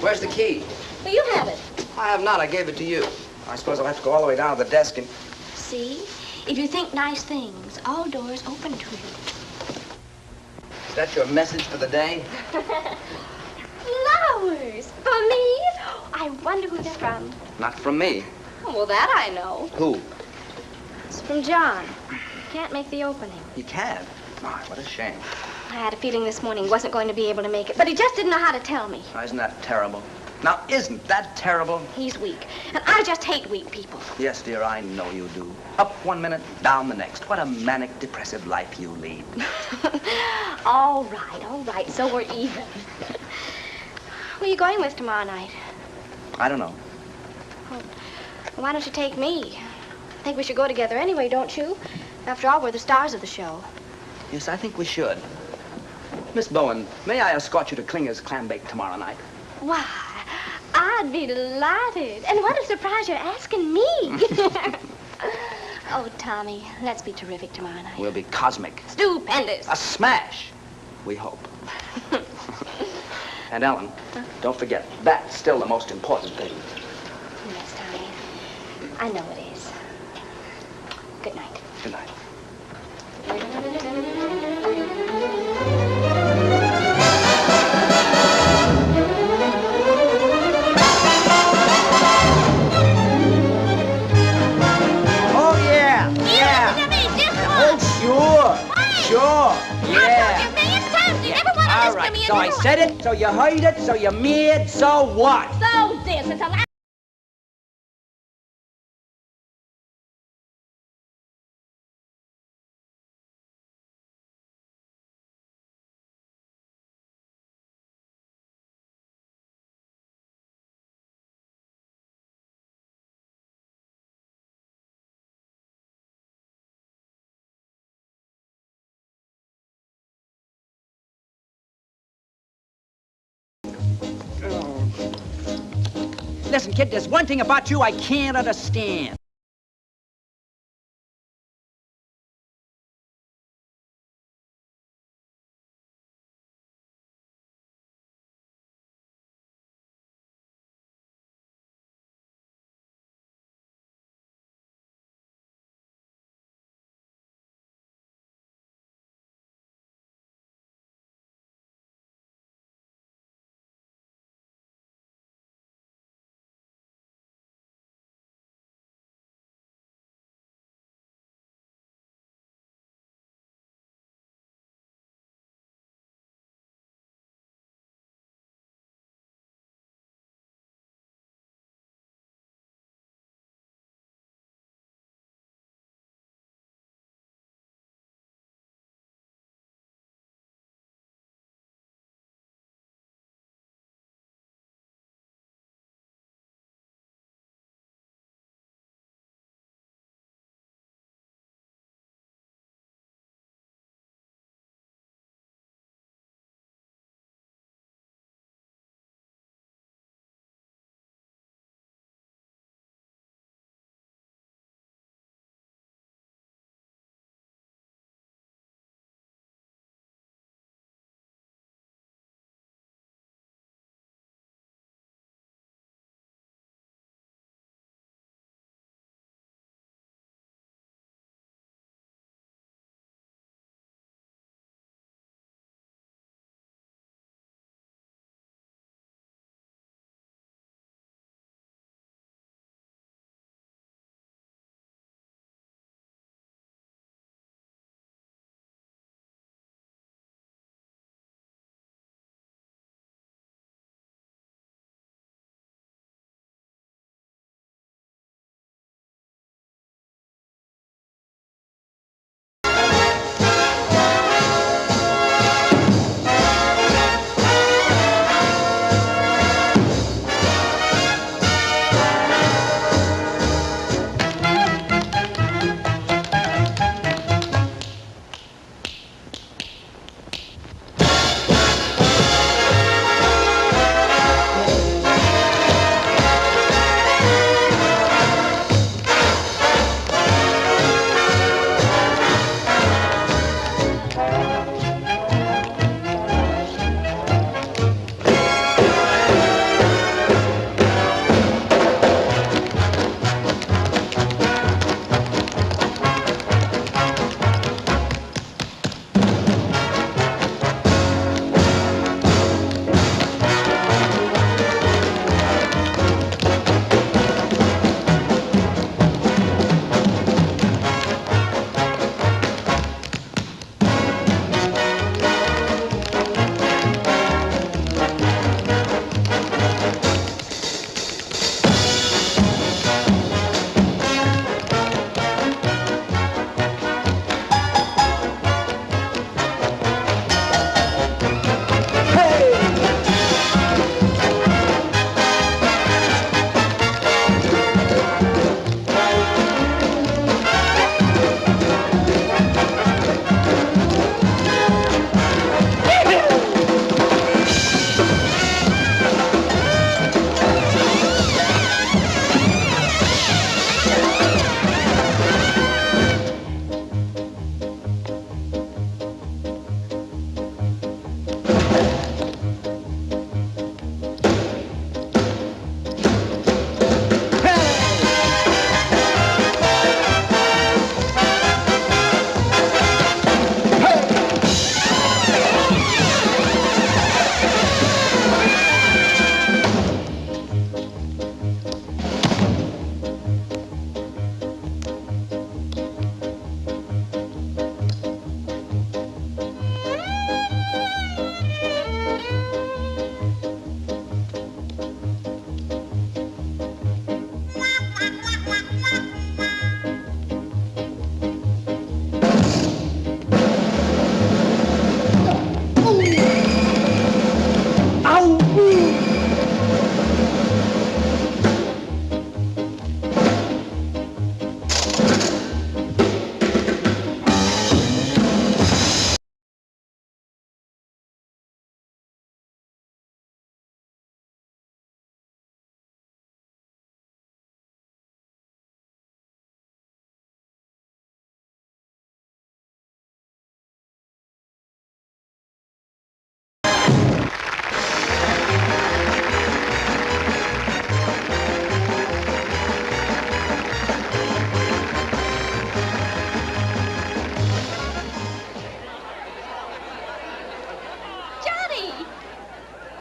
[SPEAKER 2] Where's the key?
[SPEAKER 14] Well, you have it.
[SPEAKER 2] I have not. I gave it to you. I suppose I'll have to go all the way down to the desk and...
[SPEAKER 14] See? If you think nice things, all doors open to you.
[SPEAKER 2] Is that your message for the day?
[SPEAKER 14] Flowers! For me? I wonder who they're from.
[SPEAKER 2] Not from me.
[SPEAKER 14] Well, that I know.
[SPEAKER 2] Who?
[SPEAKER 14] It's from John. Can't make the opening.
[SPEAKER 2] You can't? My, what a shame.
[SPEAKER 14] I had a feeling this morning he wasn't going to be able to make it, but he just didn't know how to tell me.
[SPEAKER 2] Oh, isn't that terrible? Now, isn't that terrible?
[SPEAKER 14] He's weak, and I just hate weak people.
[SPEAKER 2] Yes, dear, I know you do. Up one minute, down the next. What a manic, depressive life you lead.
[SPEAKER 14] All right, so we're even. Who are you going with tomorrow night?
[SPEAKER 2] I don't know.
[SPEAKER 14] Oh, well, why don't you take me? I think we should go together anyway, don't you? After all, we're the stars of the show.
[SPEAKER 2] Yes, I think we should. Miss Bowen, may I escort you to Klinger's clam bake tomorrow night?
[SPEAKER 14] Why, I'd be delighted. And what a surprise you're asking me. Oh, Tommy, let's be terrific tomorrow night.
[SPEAKER 2] We'll be cosmic.
[SPEAKER 14] Stupendous.
[SPEAKER 2] A smash, we hope. And Ellen, don't forget, that's still the most important thing.
[SPEAKER 14] Yes, Tommy. I know it is. Good night.
[SPEAKER 2] Good night.
[SPEAKER 4] Sure.
[SPEAKER 14] Yeah.
[SPEAKER 4] All right. So I said it, so you heard it, so you meared, so what?
[SPEAKER 14] So this is a
[SPEAKER 4] Listen, kid, there's one thing about you I can't understand.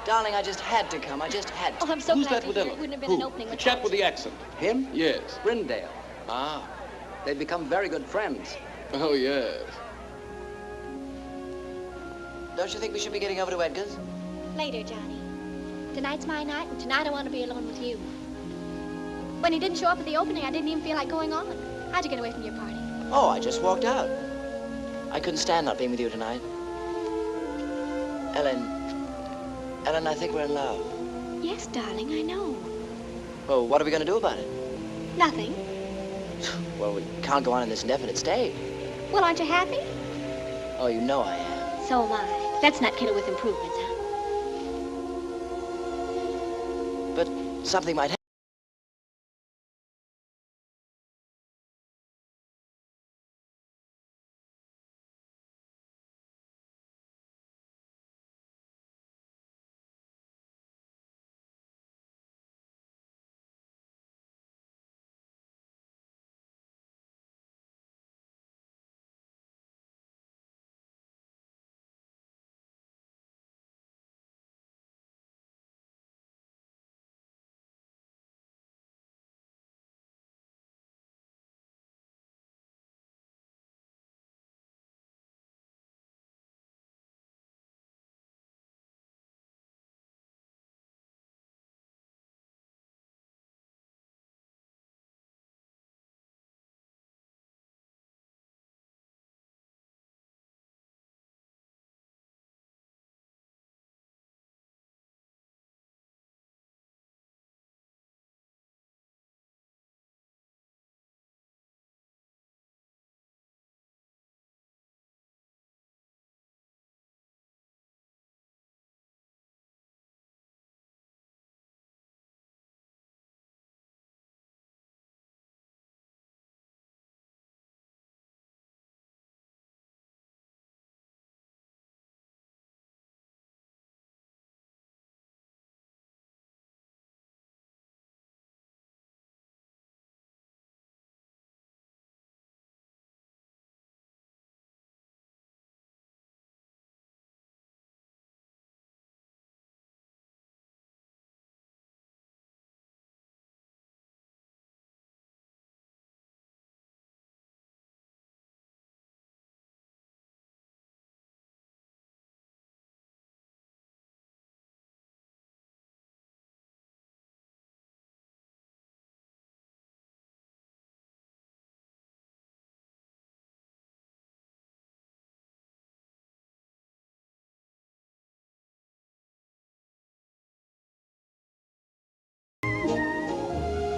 [SPEAKER 10] Darling, I just had to come. I just had to.
[SPEAKER 14] Oh, I'm so
[SPEAKER 9] Who's
[SPEAKER 14] glad
[SPEAKER 9] that
[SPEAKER 14] to hear
[SPEAKER 9] with
[SPEAKER 14] it.
[SPEAKER 9] Ellen?
[SPEAKER 14] Wouldn't have been
[SPEAKER 9] Who?
[SPEAKER 14] an opening
[SPEAKER 9] The
[SPEAKER 14] without
[SPEAKER 9] chap with the accent.
[SPEAKER 2] Him?
[SPEAKER 9] Yes.
[SPEAKER 2] Brindale.
[SPEAKER 9] Ah.
[SPEAKER 2] They've become very good friends.
[SPEAKER 9] Oh, yes.
[SPEAKER 10] Don't you think we should be getting over to Edgar's?
[SPEAKER 14] Later, Johnny. Tonight's my night, and tonight I want to be alone with you. When he didn't show up at the opening, I didn't even feel like going on. How'd you get away from your party?
[SPEAKER 10] Oh, I just walked out. I couldn't stand not being with you tonight. Ellen, I think we're in love.
[SPEAKER 14] Yes, darling, I know.
[SPEAKER 10] Well, what are we going to do about it?
[SPEAKER 14] Nothing.
[SPEAKER 10] Well, we can't go on in this indefinite state.
[SPEAKER 14] Well, aren't you happy?
[SPEAKER 10] Oh, you know I am.
[SPEAKER 14] So am I. Let's not kid her with improvements, huh?
[SPEAKER 10] But something might happen.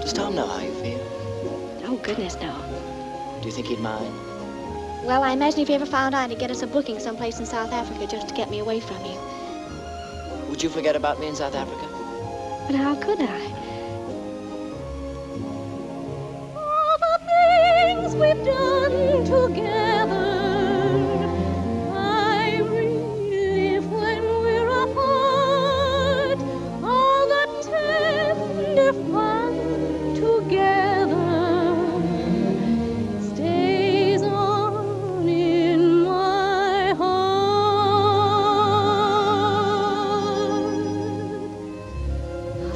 [SPEAKER 10] Does Tom know how you feel?
[SPEAKER 14] Oh, goodness, no.
[SPEAKER 10] Do you think he'd mind?
[SPEAKER 14] Well, I imagine if he ever found out, he'd get us a booking someplace in South Africa just to get me away from you.
[SPEAKER 10] Would you forget about me in South Africa?
[SPEAKER 14] But how could I?
[SPEAKER 15] All the things we've done together, I relive when we're apart. All the tender fun together stays on in my heart.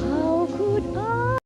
[SPEAKER 15] How could I?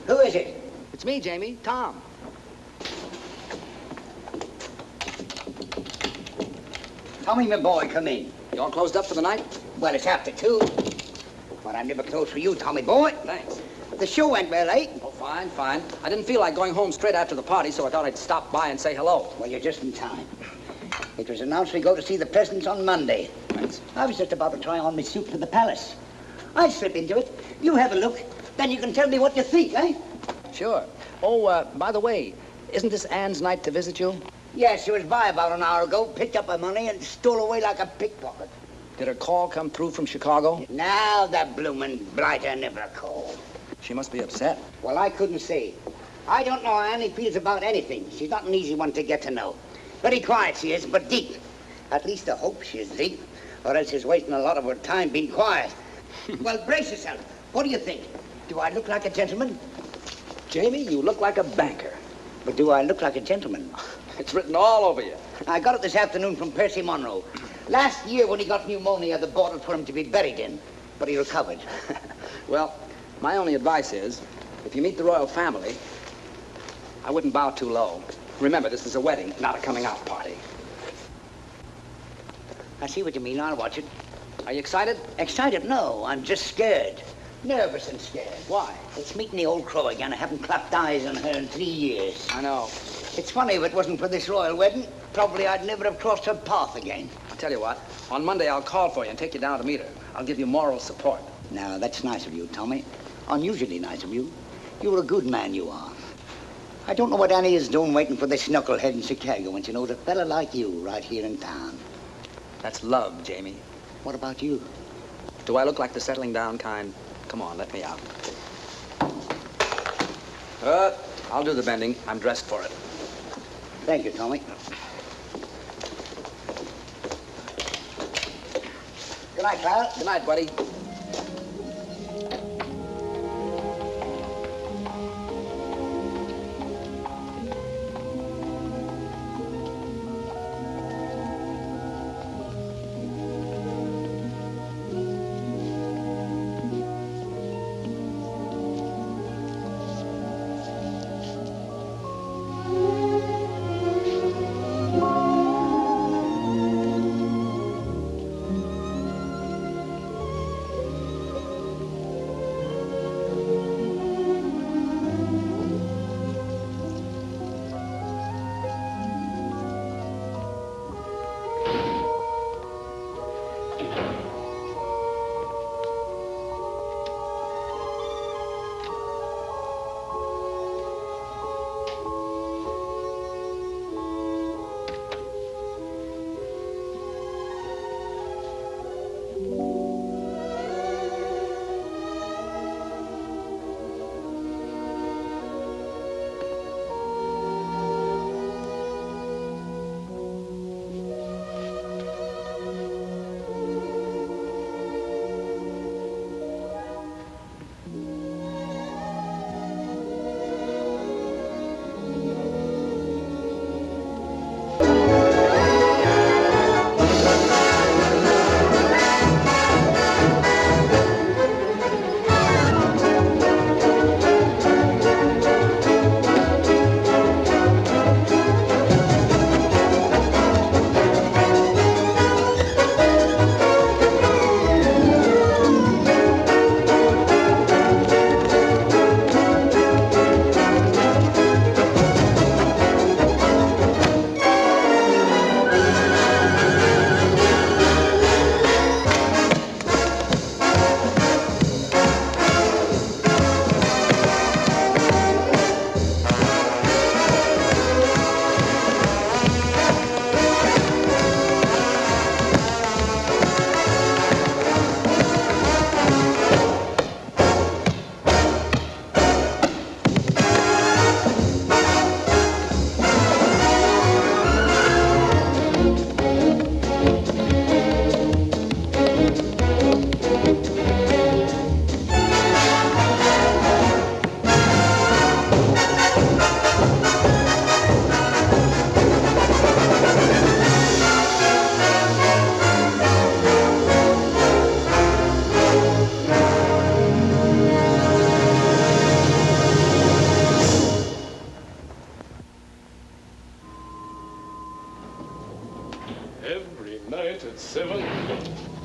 [SPEAKER 12] Who is it?
[SPEAKER 2] It's me, Jamie. Tom.
[SPEAKER 12] Tommy, my boy, come in.
[SPEAKER 2] You all closed up for the night?
[SPEAKER 12] Well, it's after 2. But I'm never close for you, Tommy boy.
[SPEAKER 2] Thanks.
[SPEAKER 12] The show went well, eh?
[SPEAKER 2] Oh, fine, fine. I didn't feel like going home straight after the party, so I thought I'd stop by and say hello.
[SPEAKER 12] Well, you're just in time. It was announced we go to see the Presidents on Monday.
[SPEAKER 2] Thanks. is.
[SPEAKER 12] I was just about to try on my suit for the palace. I'll slip into it. You have a look. Then you can tell me what you think, eh?
[SPEAKER 2] Sure. Oh, by the way, isn't this Anne's night to visit you?
[SPEAKER 12] Yes, she was by about an hour ago, picked up her money and stole away like a pickpocket.
[SPEAKER 2] Did her call come through from Chicago?
[SPEAKER 12] Now the bloomin' blighter never called.
[SPEAKER 2] She must be upset.
[SPEAKER 12] Well, I couldn't say. I don't know how Annie feels about anything. She's not an easy one to get to know. Very quiet she is, but deep. At least I hope she is deep, or else she's wasting a lot of her time being quiet. Well, brace yourself. What do you think? Do I look like a gentleman?
[SPEAKER 2] Jamie, you look like a banker.
[SPEAKER 12] But do I look like a gentleman?
[SPEAKER 2] It's written all over you.
[SPEAKER 12] I got it this afternoon from Percy Monroe. Last year when he got pneumonia, they bought it for him to be buried in, but he recovered.
[SPEAKER 2] Well, my only advice is, if you meet the royal family, I wouldn't bow too low. Remember, this is a wedding, not a coming-out party.
[SPEAKER 12] I see what you mean. I'll watch it.
[SPEAKER 2] Are you excited?
[SPEAKER 12] Excited? No, I'm just scared. Nervous and scared.
[SPEAKER 2] Why?
[SPEAKER 12] It's meeting the old crow again. I haven't clapped eyes on her in 3 years.
[SPEAKER 2] I know.
[SPEAKER 12] It's funny, if it wasn't for this royal wedding, probably I'd never have crossed her path again.
[SPEAKER 2] I'll tell you what, on Monday I'll call for you and take you down to meet her. I'll give you moral support.
[SPEAKER 12] Now, that's nice of you, Tommy. Unusually nice of you. You're a good man, you are. I don't know what Annie is doing waiting for this knucklehead in Chicago when she knows a fella like you right here in town.
[SPEAKER 2] That's love, Jamie.
[SPEAKER 12] What about you?
[SPEAKER 2] Do I look like the settling down kind? Come on, let me out. I'll do the bending. I'm dressed for it.
[SPEAKER 12] Thank you, Tommy. Good night, Clara.
[SPEAKER 2] Good night, buddy.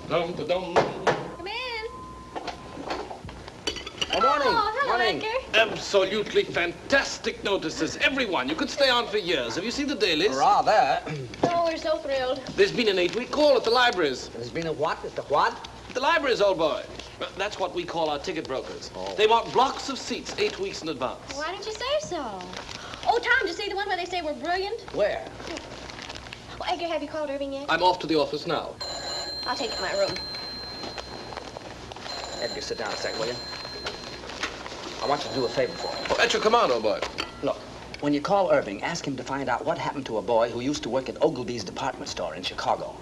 [SPEAKER 7] Dum-da-dum.
[SPEAKER 14] Come in.
[SPEAKER 7] Good morning.
[SPEAKER 14] Oh, hello,
[SPEAKER 7] Morning.
[SPEAKER 14] Edgar.
[SPEAKER 7] Absolutely fantastic notices. Everyone. You could stay on for years. Have you seen the dailies?
[SPEAKER 2] Rather.
[SPEAKER 14] Oh, we're so thrilled.
[SPEAKER 7] There's been an 8-week call at the libraries.
[SPEAKER 2] There's been a what? At the what?
[SPEAKER 7] The libraries, old boy. Well, that's what we call our ticket brokers.
[SPEAKER 2] Oh.
[SPEAKER 7] They want blocks of seats 8 weeks in advance.
[SPEAKER 14] Why didn't you say so? Oh, Tom, did you see the one where they say we're brilliant?
[SPEAKER 2] Where?
[SPEAKER 14] Oh, Edgar, have you called Irving yet?
[SPEAKER 7] I'm off to the office now.
[SPEAKER 14] I'll take it to my room.
[SPEAKER 2] Edgar, sit down a sec, will you? I want you to do a favor for me.
[SPEAKER 7] Oh, at your command, old boy.
[SPEAKER 2] Look, when you call Irving, ask him to find out what happened to a boy who used to work at Ogilvy's department store in Chicago.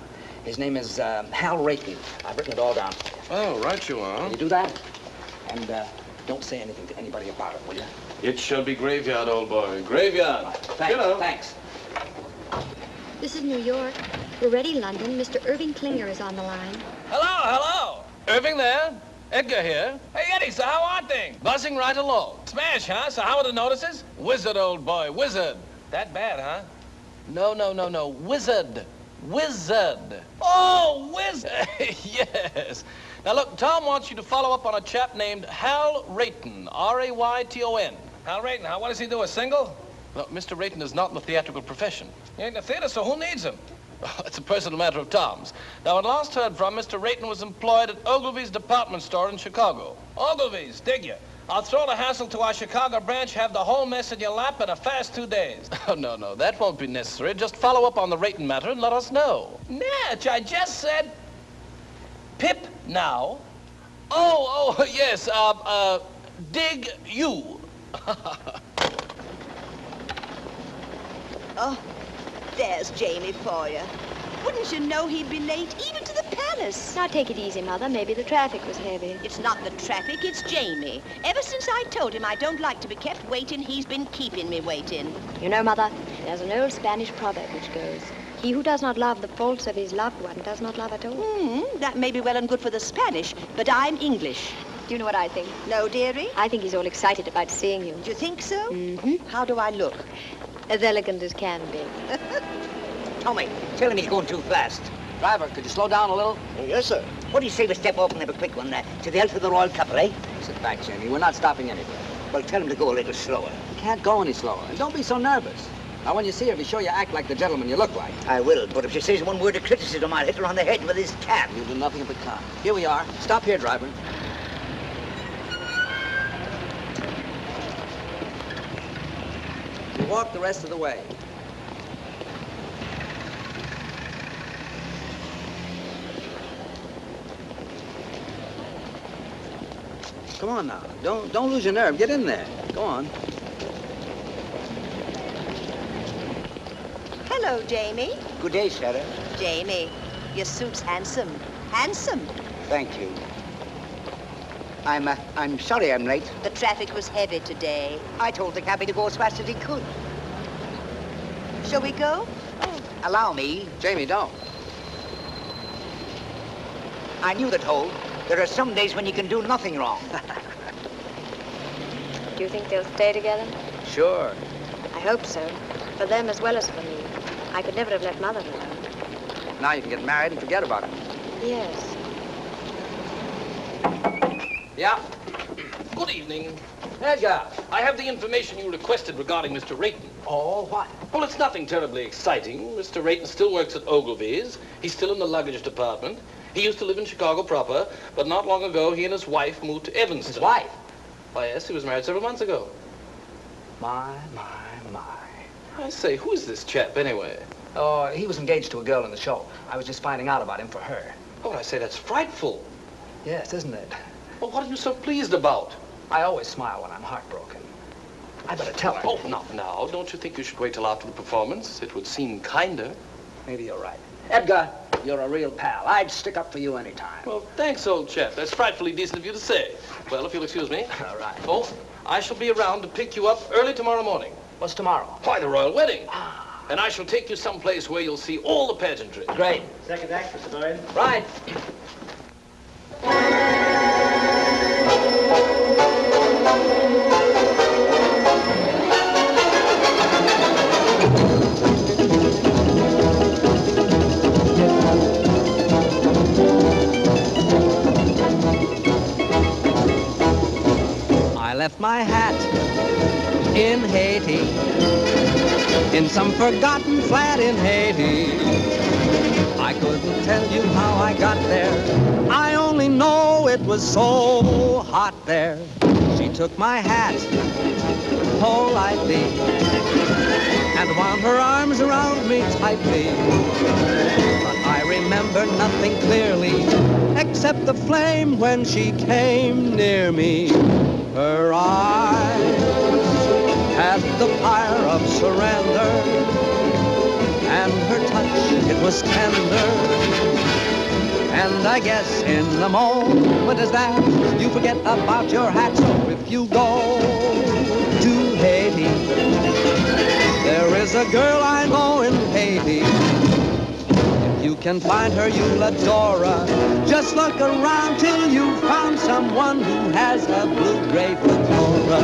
[SPEAKER 2] His name is Hal Rayton. I've written it all down for you.
[SPEAKER 7] Oh, right you are.
[SPEAKER 2] Can you do that? And don't say anything to anybody about it, will you?
[SPEAKER 7] It shall be graveyard, old boy. Graveyard.
[SPEAKER 2] Right. Thanks.
[SPEAKER 7] You know.
[SPEAKER 2] Thanks.
[SPEAKER 3] This is New York. We're ready, London. Mr. Irving Klinger is on the line.
[SPEAKER 7] Hello, hello. Irving there? Edgar here. Hey, Eddie, so how are things? Buzzing right along. Smash, huh? So how are the notices? Wizard, old boy, wizard. That bad, huh? No. Wizard. Wizard. Oh, wizard. Yes. Now, look, Tom wants you to follow up on a chap named Hal Rayton, R-A-Y-T-O-N. Hal Rayton, huh? What does he do, a single? Well, Mr. Rayton is not in the theatrical profession. He ain't in the theater, so who needs him? Oh, it's a personal matter of Tom's. Now, when last heard from, Mr. Rayton was employed at Ogilvy's department store in Chicago. Ogilvy's, dig ya? I'll throw the hassle to our Chicago branch, have the whole mess in your lap in a fast 2 days. Oh, no, that won't be necessary. Just follow up on the Rayton matter and let us know. Natch, I just said Pip now. Oh, yes, dig you.
[SPEAKER 16] Oh, there's Jamie for you. Wouldn't you know he'd be late, even to the palace?
[SPEAKER 3] Now, take it easy, Mother. Maybe the traffic was heavy.
[SPEAKER 16] It's not the traffic, it's Jamie. Ever since I told him I don't like to be kept waiting, he's been keeping me waiting.
[SPEAKER 3] You know, Mother, there's an old Spanish proverb which goes, he who does not love the faults of his loved one does not love at all.
[SPEAKER 16] That may be well and good for the Spanish, but I'm English.
[SPEAKER 3] Do you know what I think?
[SPEAKER 16] No, dearie?
[SPEAKER 3] I think he's all excited about seeing you.
[SPEAKER 16] Do you think so?
[SPEAKER 3] Mm-hmm.
[SPEAKER 16] How do I look?
[SPEAKER 3] As elegant as can be.
[SPEAKER 12] Tommy, tell him he's going too fast.
[SPEAKER 2] Driver, could you slow down a little?
[SPEAKER 5] Yes, sir.
[SPEAKER 12] What do you say we step off and have a quick one to the health of the royal couple, eh?
[SPEAKER 2] Sit back, Jamie. We're not stopping anywhere.
[SPEAKER 12] Well, tell him to go a little slower.
[SPEAKER 2] You can't go any slower. And don't be so nervous. Now, when you see her, be sure you act like the gentleman you look like.
[SPEAKER 12] I will, but if she says one word of criticism, I'll hit her on the head with this cab.
[SPEAKER 2] You'll do nothing of the kind. Here we are. Stop here, driver. You walk the rest of the way. Come on now. Don't lose your nerve. Get in there. Go on.
[SPEAKER 16] Hello, Jamie.
[SPEAKER 12] Good day, Sarah.
[SPEAKER 16] Jamie, your suit's handsome. Handsome.
[SPEAKER 12] Thank you. I'm sorry I'm late.
[SPEAKER 16] The traffic was heavy today.
[SPEAKER 12] I told the cabby to go as fast as he could.
[SPEAKER 16] Shall we go?
[SPEAKER 12] Allow me.
[SPEAKER 2] Jamie, don't.
[SPEAKER 12] I knew that, Hole. There are some days when you can do nothing wrong.
[SPEAKER 3] Do you think they'll stay together?
[SPEAKER 2] Sure.
[SPEAKER 3] I hope so. For them as well as for me. I could never have let Mother alone.
[SPEAKER 2] Now you can get married and forget about it.
[SPEAKER 3] Yes.
[SPEAKER 7] Yeah. Good evening. Edgar, I have the information you requested regarding Mr. Rayton.
[SPEAKER 2] Oh, what?
[SPEAKER 7] Well, it's nothing terribly exciting. Mr. Rayton still works at Ogilvy's. He's still in the luggage department. He used to live in Chicago proper, but not long ago, he and his wife moved to Evanston.
[SPEAKER 2] His wife?
[SPEAKER 7] Why, yes, he was married several months ago.
[SPEAKER 2] My.
[SPEAKER 7] I say, who is this chap, anyway?
[SPEAKER 2] Oh, he was engaged to a girl in the show. I was just finding out about him for her.
[SPEAKER 7] Oh, I say, that's frightful.
[SPEAKER 2] Yes, isn't it?
[SPEAKER 7] Well, what are you so pleased about?
[SPEAKER 2] I always smile when I'm heartbroken. I better tell her.
[SPEAKER 7] Oh, not now. Don't you think you should wait till after the performance? It would seem kinder.
[SPEAKER 2] Maybe you're right. Edgar, you're a real pal. I'd stick up for you anytime.
[SPEAKER 7] Well, thanks, old chap. That's frightfully decent of you to say. Well, if you'll excuse me.
[SPEAKER 2] All right.
[SPEAKER 7] Oh, I shall be around to pick you up early tomorrow morning.
[SPEAKER 2] What's tomorrow?
[SPEAKER 7] Why, the royal wedding. And I shall take you someplace where you'll see all the pageantry.
[SPEAKER 2] Great.
[SPEAKER 5] Second act, Mr. Bowen.
[SPEAKER 2] Right.
[SPEAKER 1] I left my hat in Haiti, in some forgotten flat in Haiti. I couldn't tell you how I got there. I only know it was so hot there. She took my hat politely and wound her arms around me tightly. But I remember nothing clearly except the flame when she came near me. Her eyes had the fire of surrender, and her touch, it was tender. And I guess in the moment as that, you forget about your hat. So if you go to Haiti, there is a girl I know in Haiti. If you can find her, you'll adore her. Just look around till you found someone who has a blue-gray fedora.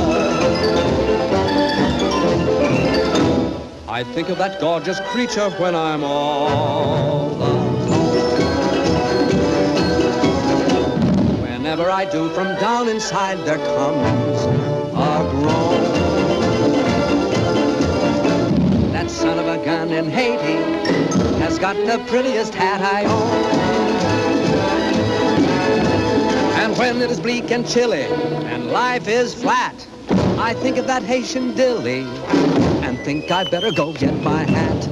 [SPEAKER 1] I think of that gorgeous creature when I'm all alone. Whenever I do, from down inside there comes a groan. That son of a gun in Haiti has got the prettiest hat I own. And when it is bleak and chilly and life is flat, I think of that Haitian dilly and think I'd better go get my hat.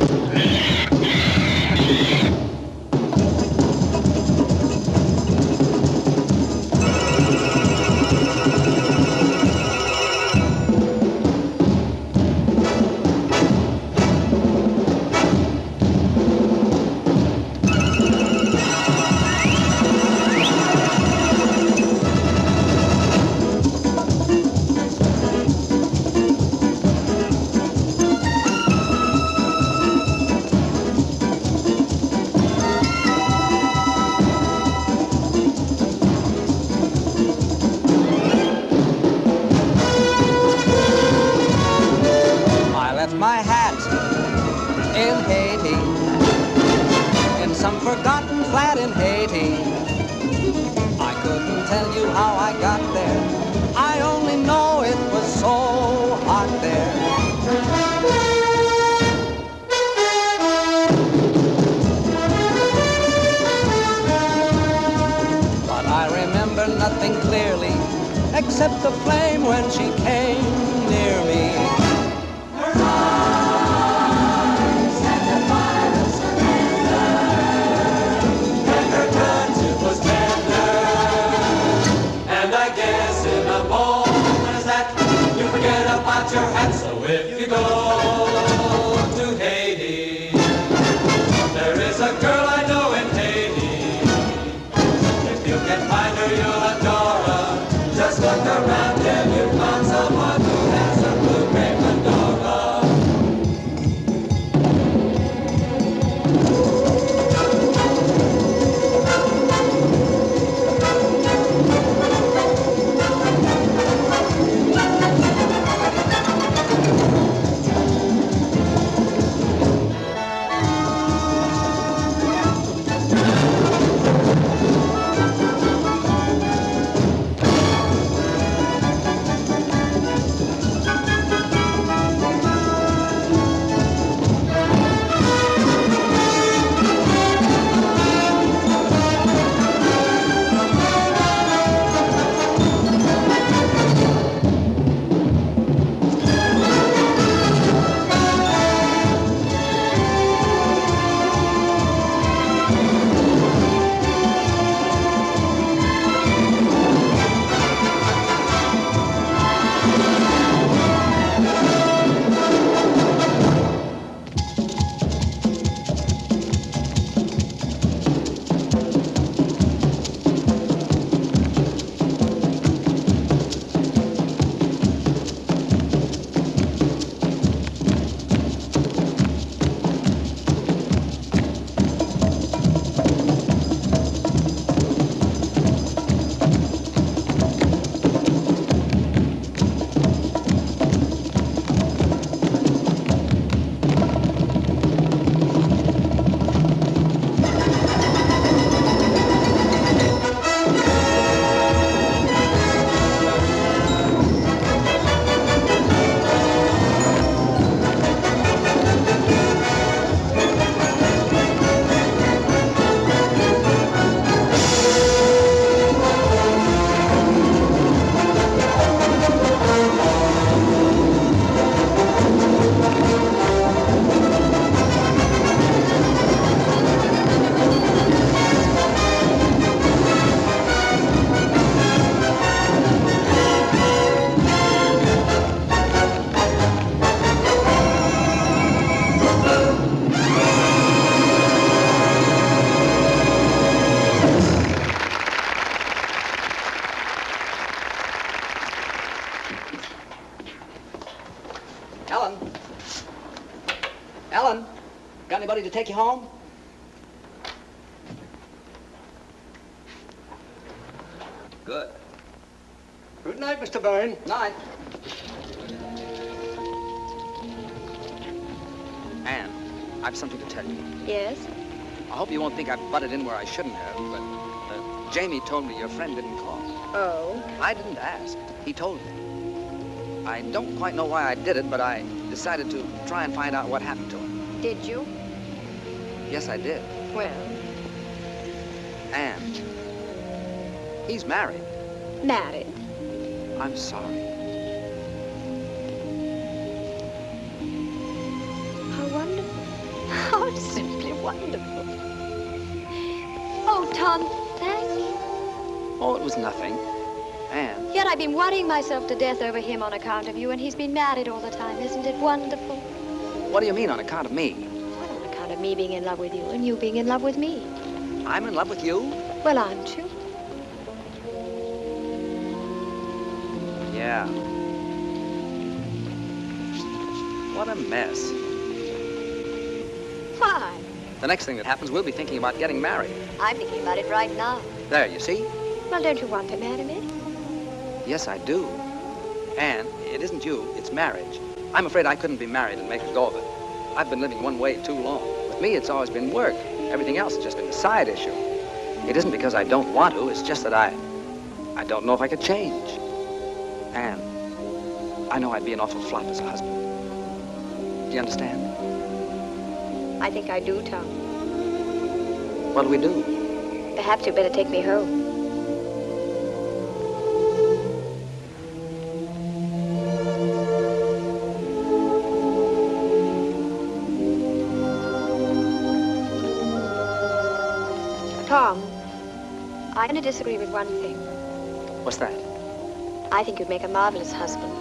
[SPEAKER 1] My hat in Haiti, in some forgotten flat in Haiti. I couldn't tell you how I got there. I only know it was so hot there. But I remember nothing clearly except the flame when she came near me.
[SPEAKER 17] Your hat, so if you go to Haiti, there is a girl I know in Haiti. If you can find her, you'll adore her. Just look around till you find someone who has a blue-gray fedora.
[SPEAKER 2] to take you home? Good.
[SPEAKER 5] Good night, Mr. Bowen.
[SPEAKER 2] Night. Anne, I've something to tell you.
[SPEAKER 3] Yes?
[SPEAKER 2] I hope you won't think I've butted in where I shouldn't have, but Jamie told me your friend didn't call.
[SPEAKER 3] Oh?
[SPEAKER 2] I didn't ask. He told me. I don't quite know why I did it, but I decided to try and find out what happened to him.
[SPEAKER 3] Did you?
[SPEAKER 2] Yes, I did.
[SPEAKER 3] Well?
[SPEAKER 2] Anne, he's married.
[SPEAKER 3] Married?
[SPEAKER 2] I'm sorry.
[SPEAKER 3] How wonderful. How simply wonderful. Oh, Tom, thank you.
[SPEAKER 2] Oh, it was nothing. Anne.
[SPEAKER 3] Yet I've been worrying myself to death over him on account of you, and he's been married all the time. Isn't it wonderful?
[SPEAKER 2] What do you mean, on account of me?
[SPEAKER 3] Well, on account of me being in love with you, and you being in love with me.
[SPEAKER 2] I'm in love with you?
[SPEAKER 3] Well, aren't you?
[SPEAKER 2] Yeah. What a mess.
[SPEAKER 3] Why?
[SPEAKER 2] The next thing that happens, we'll be thinking about getting married.
[SPEAKER 3] I'm thinking about it right now.
[SPEAKER 2] There, you see?
[SPEAKER 3] Well, don't you want to marry me?
[SPEAKER 2] Yes, I do. Anne, it isn't you, it's marriage. I'm afraid I couldn't be married and make a go of it. I've been living one way too long. With me, it's always been work. Everything else has just been a side issue. It isn't because I don't want to, it's just that I don't know if I could change. Anne, I know I'd be an awful flop as a husband. Do you understand?
[SPEAKER 3] I think I do, Tom.
[SPEAKER 2] What do we do?
[SPEAKER 3] Perhaps you'd better take me home. Tom, I'm going to disagree with one thing.
[SPEAKER 2] What's that?
[SPEAKER 3] I think you'd make a marvelous husband.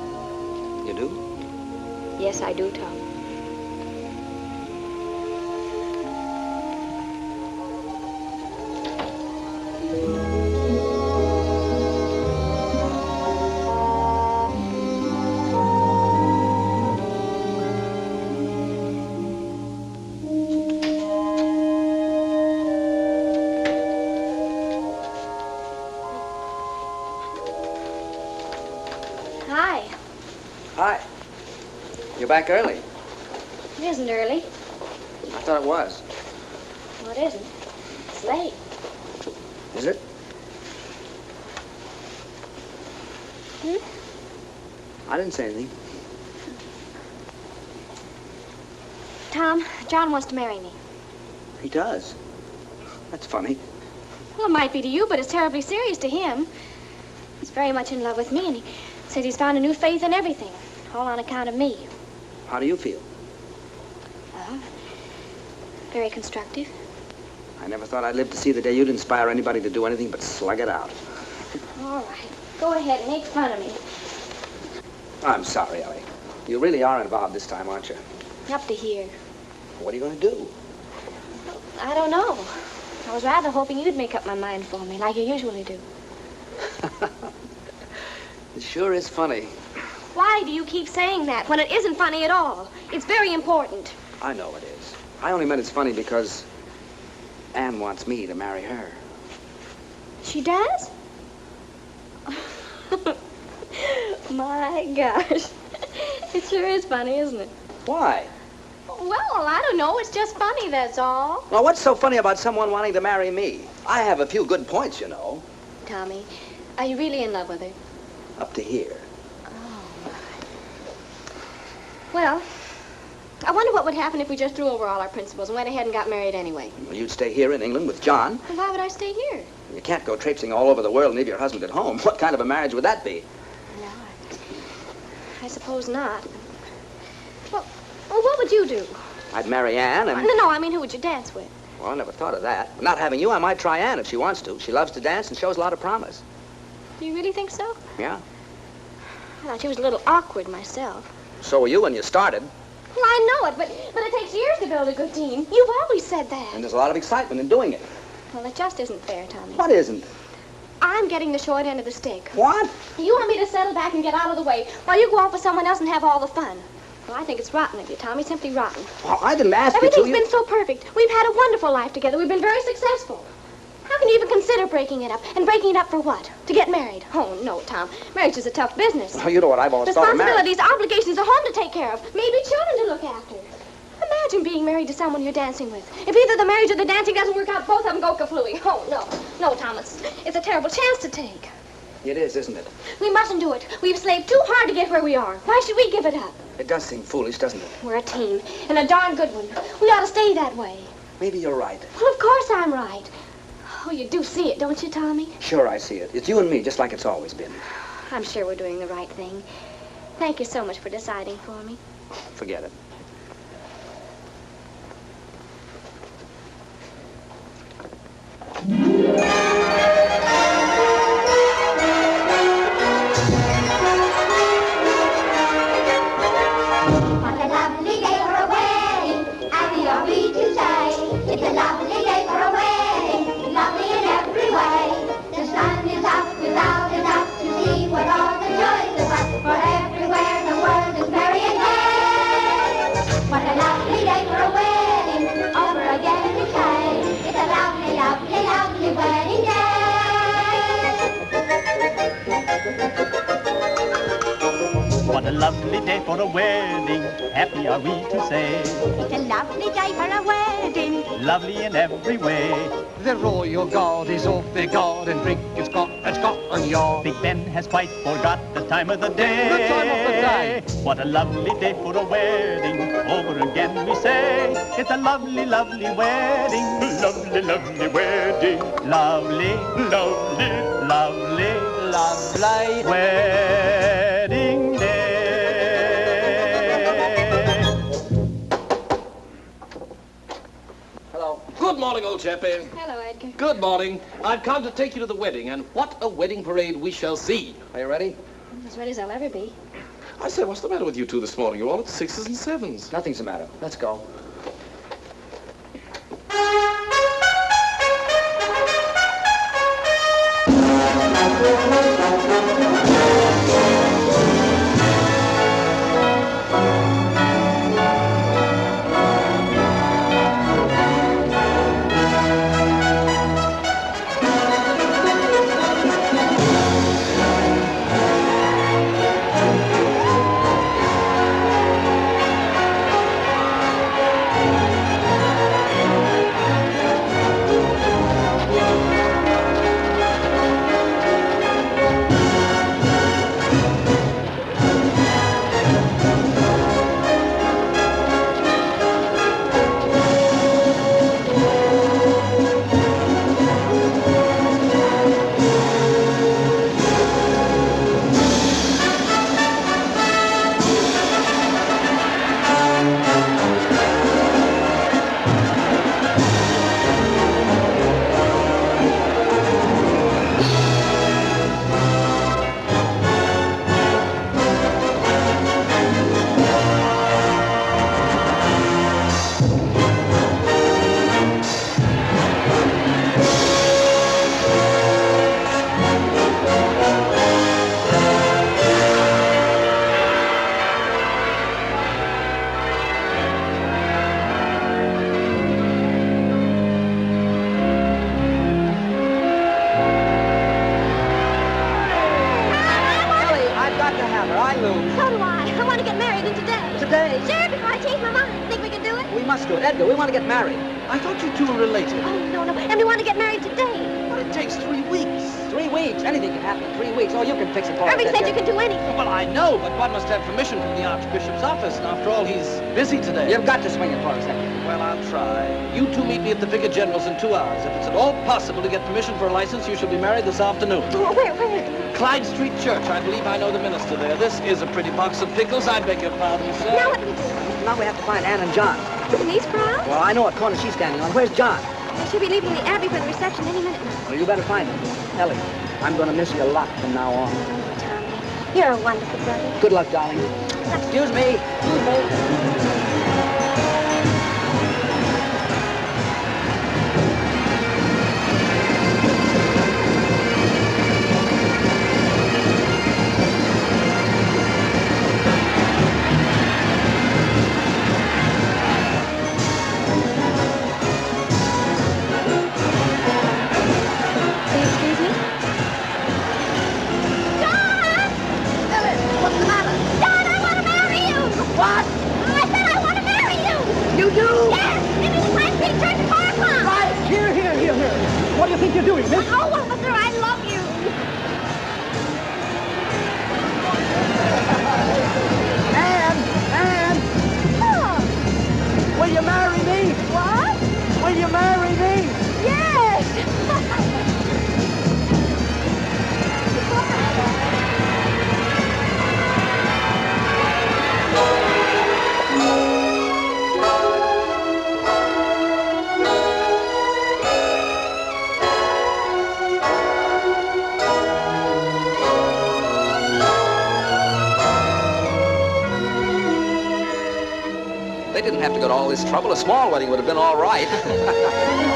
[SPEAKER 2] You do?
[SPEAKER 3] Yes, I do, Tom.
[SPEAKER 2] Back early.
[SPEAKER 14] It isn't early.
[SPEAKER 2] I thought it was.
[SPEAKER 14] Well, it isn't. It's late.
[SPEAKER 2] Is it? I didn't say anything.
[SPEAKER 14] Tom, John wants to marry me.
[SPEAKER 2] He does? That's funny.
[SPEAKER 14] Well, it might be to you, but it's terribly serious to him. He's very much in love with me, and he says he's found a new faith in everything, all on account of me.
[SPEAKER 2] How do you feel?
[SPEAKER 14] Very constructive.
[SPEAKER 2] I never thought I'd live to see the day you'd inspire anybody to do anything but slug it out.
[SPEAKER 14] All right. Go ahead and make fun of me.
[SPEAKER 2] I'm sorry, Ellie. You really are involved this time, aren't you?
[SPEAKER 14] Up to here.
[SPEAKER 2] What are you going to do?
[SPEAKER 14] I don't know. I was rather hoping you'd make up my mind for me, like you usually do.
[SPEAKER 2] It sure is funny.
[SPEAKER 14] Why do you keep saying that when it isn't funny at all? It's very important.
[SPEAKER 2] I know it is. I only meant it's funny because Anne wants me to marry her.
[SPEAKER 14] She does? My gosh. It sure is funny, isn't it?
[SPEAKER 2] Why?
[SPEAKER 14] Well, I don't know. It's just funny, that's all.
[SPEAKER 2] Well, what's so funny about someone wanting to marry me? I have a few good points, you know.
[SPEAKER 14] Tommy, are you really in love with her?
[SPEAKER 2] Up to here.
[SPEAKER 14] Well, I wonder what would happen if we just threw over all our principles and went ahead and got married anyway.
[SPEAKER 2] Well, you'd stay here in England with John.
[SPEAKER 14] And why would I stay here?
[SPEAKER 2] You can't go traipsing all over the world and leave your husband at home. What kind of a marriage would that be?
[SPEAKER 14] No, I suppose not. Well, what would you do?
[SPEAKER 2] I'd marry Anne and...
[SPEAKER 14] No, I mean, who would you dance with?
[SPEAKER 2] Well, I never thought of that. Not having you, I might try Anne if she wants to. She loves to dance and shows a lot of promise.
[SPEAKER 14] Do you really think so?
[SPEAKER 2] Yeah.
[SPEAKER 14] I thought she was a little awkward myself.
[SPEAKER 2] So were you when you started.
[SPEAKER 14] Well, I know it, but it takes years to build a good team. You've always said that.
[SPEAKER 2] And there's a lot of excitement in doing it.
[SPEAKER 14] Well, it just isn't fair, Tommy.
[SPEAKER 2] What isn't?
[SPEAKER 14] I'm getting the short end of the stick.
[SPEAKER 2] What?
[SPEAKER 14] You want me to settle back and get out of the way while you go off with someone else and have all the fun. Well, I think it's rotten of you, Tommy. Simply rotten.
[SPEAKER 2] Well, I didn't ask you to.
[SPEAKER 14] Everything's been so perfect. We've had a wonderful life together. We've been very successful. How can you even consider breaking it up? And breaking it up for what? To get married? Oh, no, Tom. Marriage is a tough business.
[SPEAKER 2] Oh, you know what I've always thought of marriage.
[SPEAKER 14] Responsibilities, obligations, a home to take care of. Maybe children to look after. Imagine being married to someone you're dancing with. If either the marriage or the dancing doesn't work out, both of them go kaflooey. Oh, no. No, Thomas. It's a terrible chance to take.
[SPEAKER 2] It is, isn't it?
[SPEAKER 14] We mustn't do it. We've slaved too hard to get where we are. Why should we give it up?
[SPEAKER 2] It does seem foolish, doesn't it?
[SPEAKER 14] We're a team, and a darn good one. We ought to stay that way.
[SPEAKER 2] Maybe you're right.
[SPEAKER 14] Well, of course I'm right. Oh, you do see it, don't you, Tommy?
[SPEAKER 2] Sure, I see it. It's you and me, just like it's always been.
[SPEAKER 14] I'm sure we're doing the right thing. Thank you so much for deciding for me.
[SPEAKER 2] Forget it.
[SPEAKER 15] What a lovely day for a wedding, happy are we to say. It's a lovely day for a wedding, lovely in every way. The sun is out without a doubt to see what all the joys about. For everywhere the world is merry and gay. What a lovely day for a wedding, over again we say. It's a lovely, lovely, lovely wedding day.
[SPEAKER 18] What a lovely day for a wedding, happy are we to say.
[SPEAKER 15] It's a lovely day for a wedding,
[SPEAKER 18] Lovely in every way.
[SPEAKER 19] The royal guard is off their guard and drink is got and Scotland Yard.
[SPEAKER 18] Big Ben has quite forgot the time of the day.
[SPEAKER 19] The time of the day.
[SPEAKER 18] What a lovely day for a wedding, over again we say. It's a lovely, lovely wedding. Lovely, lovely wedding. Lovely, lovely, lovely, lovely wedding day.
[SPEAKER 7] Good morning, old chappie.
[SPEAKER 14] Hello, Edgar.
[SPEAKER 7] Good morning. I've come to take you to the wedding, and what a wedding parade we shall see.
[SPEAKER 2] Are you ready?
[SPEAKER 14] I'm as ready as I'll ever be.
[SPEAKER 7] I say, what's the matter with you two this morning? You're all at the 6s and 7s.
[SPEAKER 2] Nothing's the matter. Let's go. Edgar, we want to get married.
[SPEAKER 7] I thought you two were related.
[SPEAKER 14] Oh, no, no. And we want to get married today.
[SPEAKER 7] Well, it takes 3 weeks.
[SPEAKER 2] 3 weeks? Anything can happen in 3 weeks. Oh, you can fix it for us,
[SPEAKER 14] Irving said
[SPEAKER 2] Edgar.
[SPEAKER 14] you can do anything.
[SPEAKER 7] Well, I know, but one must have permission from the Archbishop's office, and after all, he's busy today.
[SPEAKER 2] You've got to swing it for us, Edgar.
[SPEAKER 7] Well, I'll try. You two meet me at the Vicar General's in 2 hours. If it's at all possible to get permission for a license, you shall be married this afternoon.
[SPEAKER 14] Oh, where?
[SPEAKER 7] Clyde Street Church. I believe I know the minister there. This is a pretty box of pickles. I beg your pardon, sir.
[SPEAKER 14] Now what do we do?
[SPEAKER 2] Now we have to find Ann and John.
[SPEAKER 14] Denise Brown?
[SPEAKER 2] Well, I know what corner she's standing on. Where's John?
[SPEAKER 14] They should be leaving the Abbey for the reception any minute now.
[SPEAKER 2] Well, you better find him. Ellie, I'm going to miss you a lot from now on.
[SPEAKER 14] Tommy, you're a wonderful brother.
[SPEAKER 2] Good luck, darling. Excuse me. Excuse me. go to all this trouble. A small wedding would have been all right.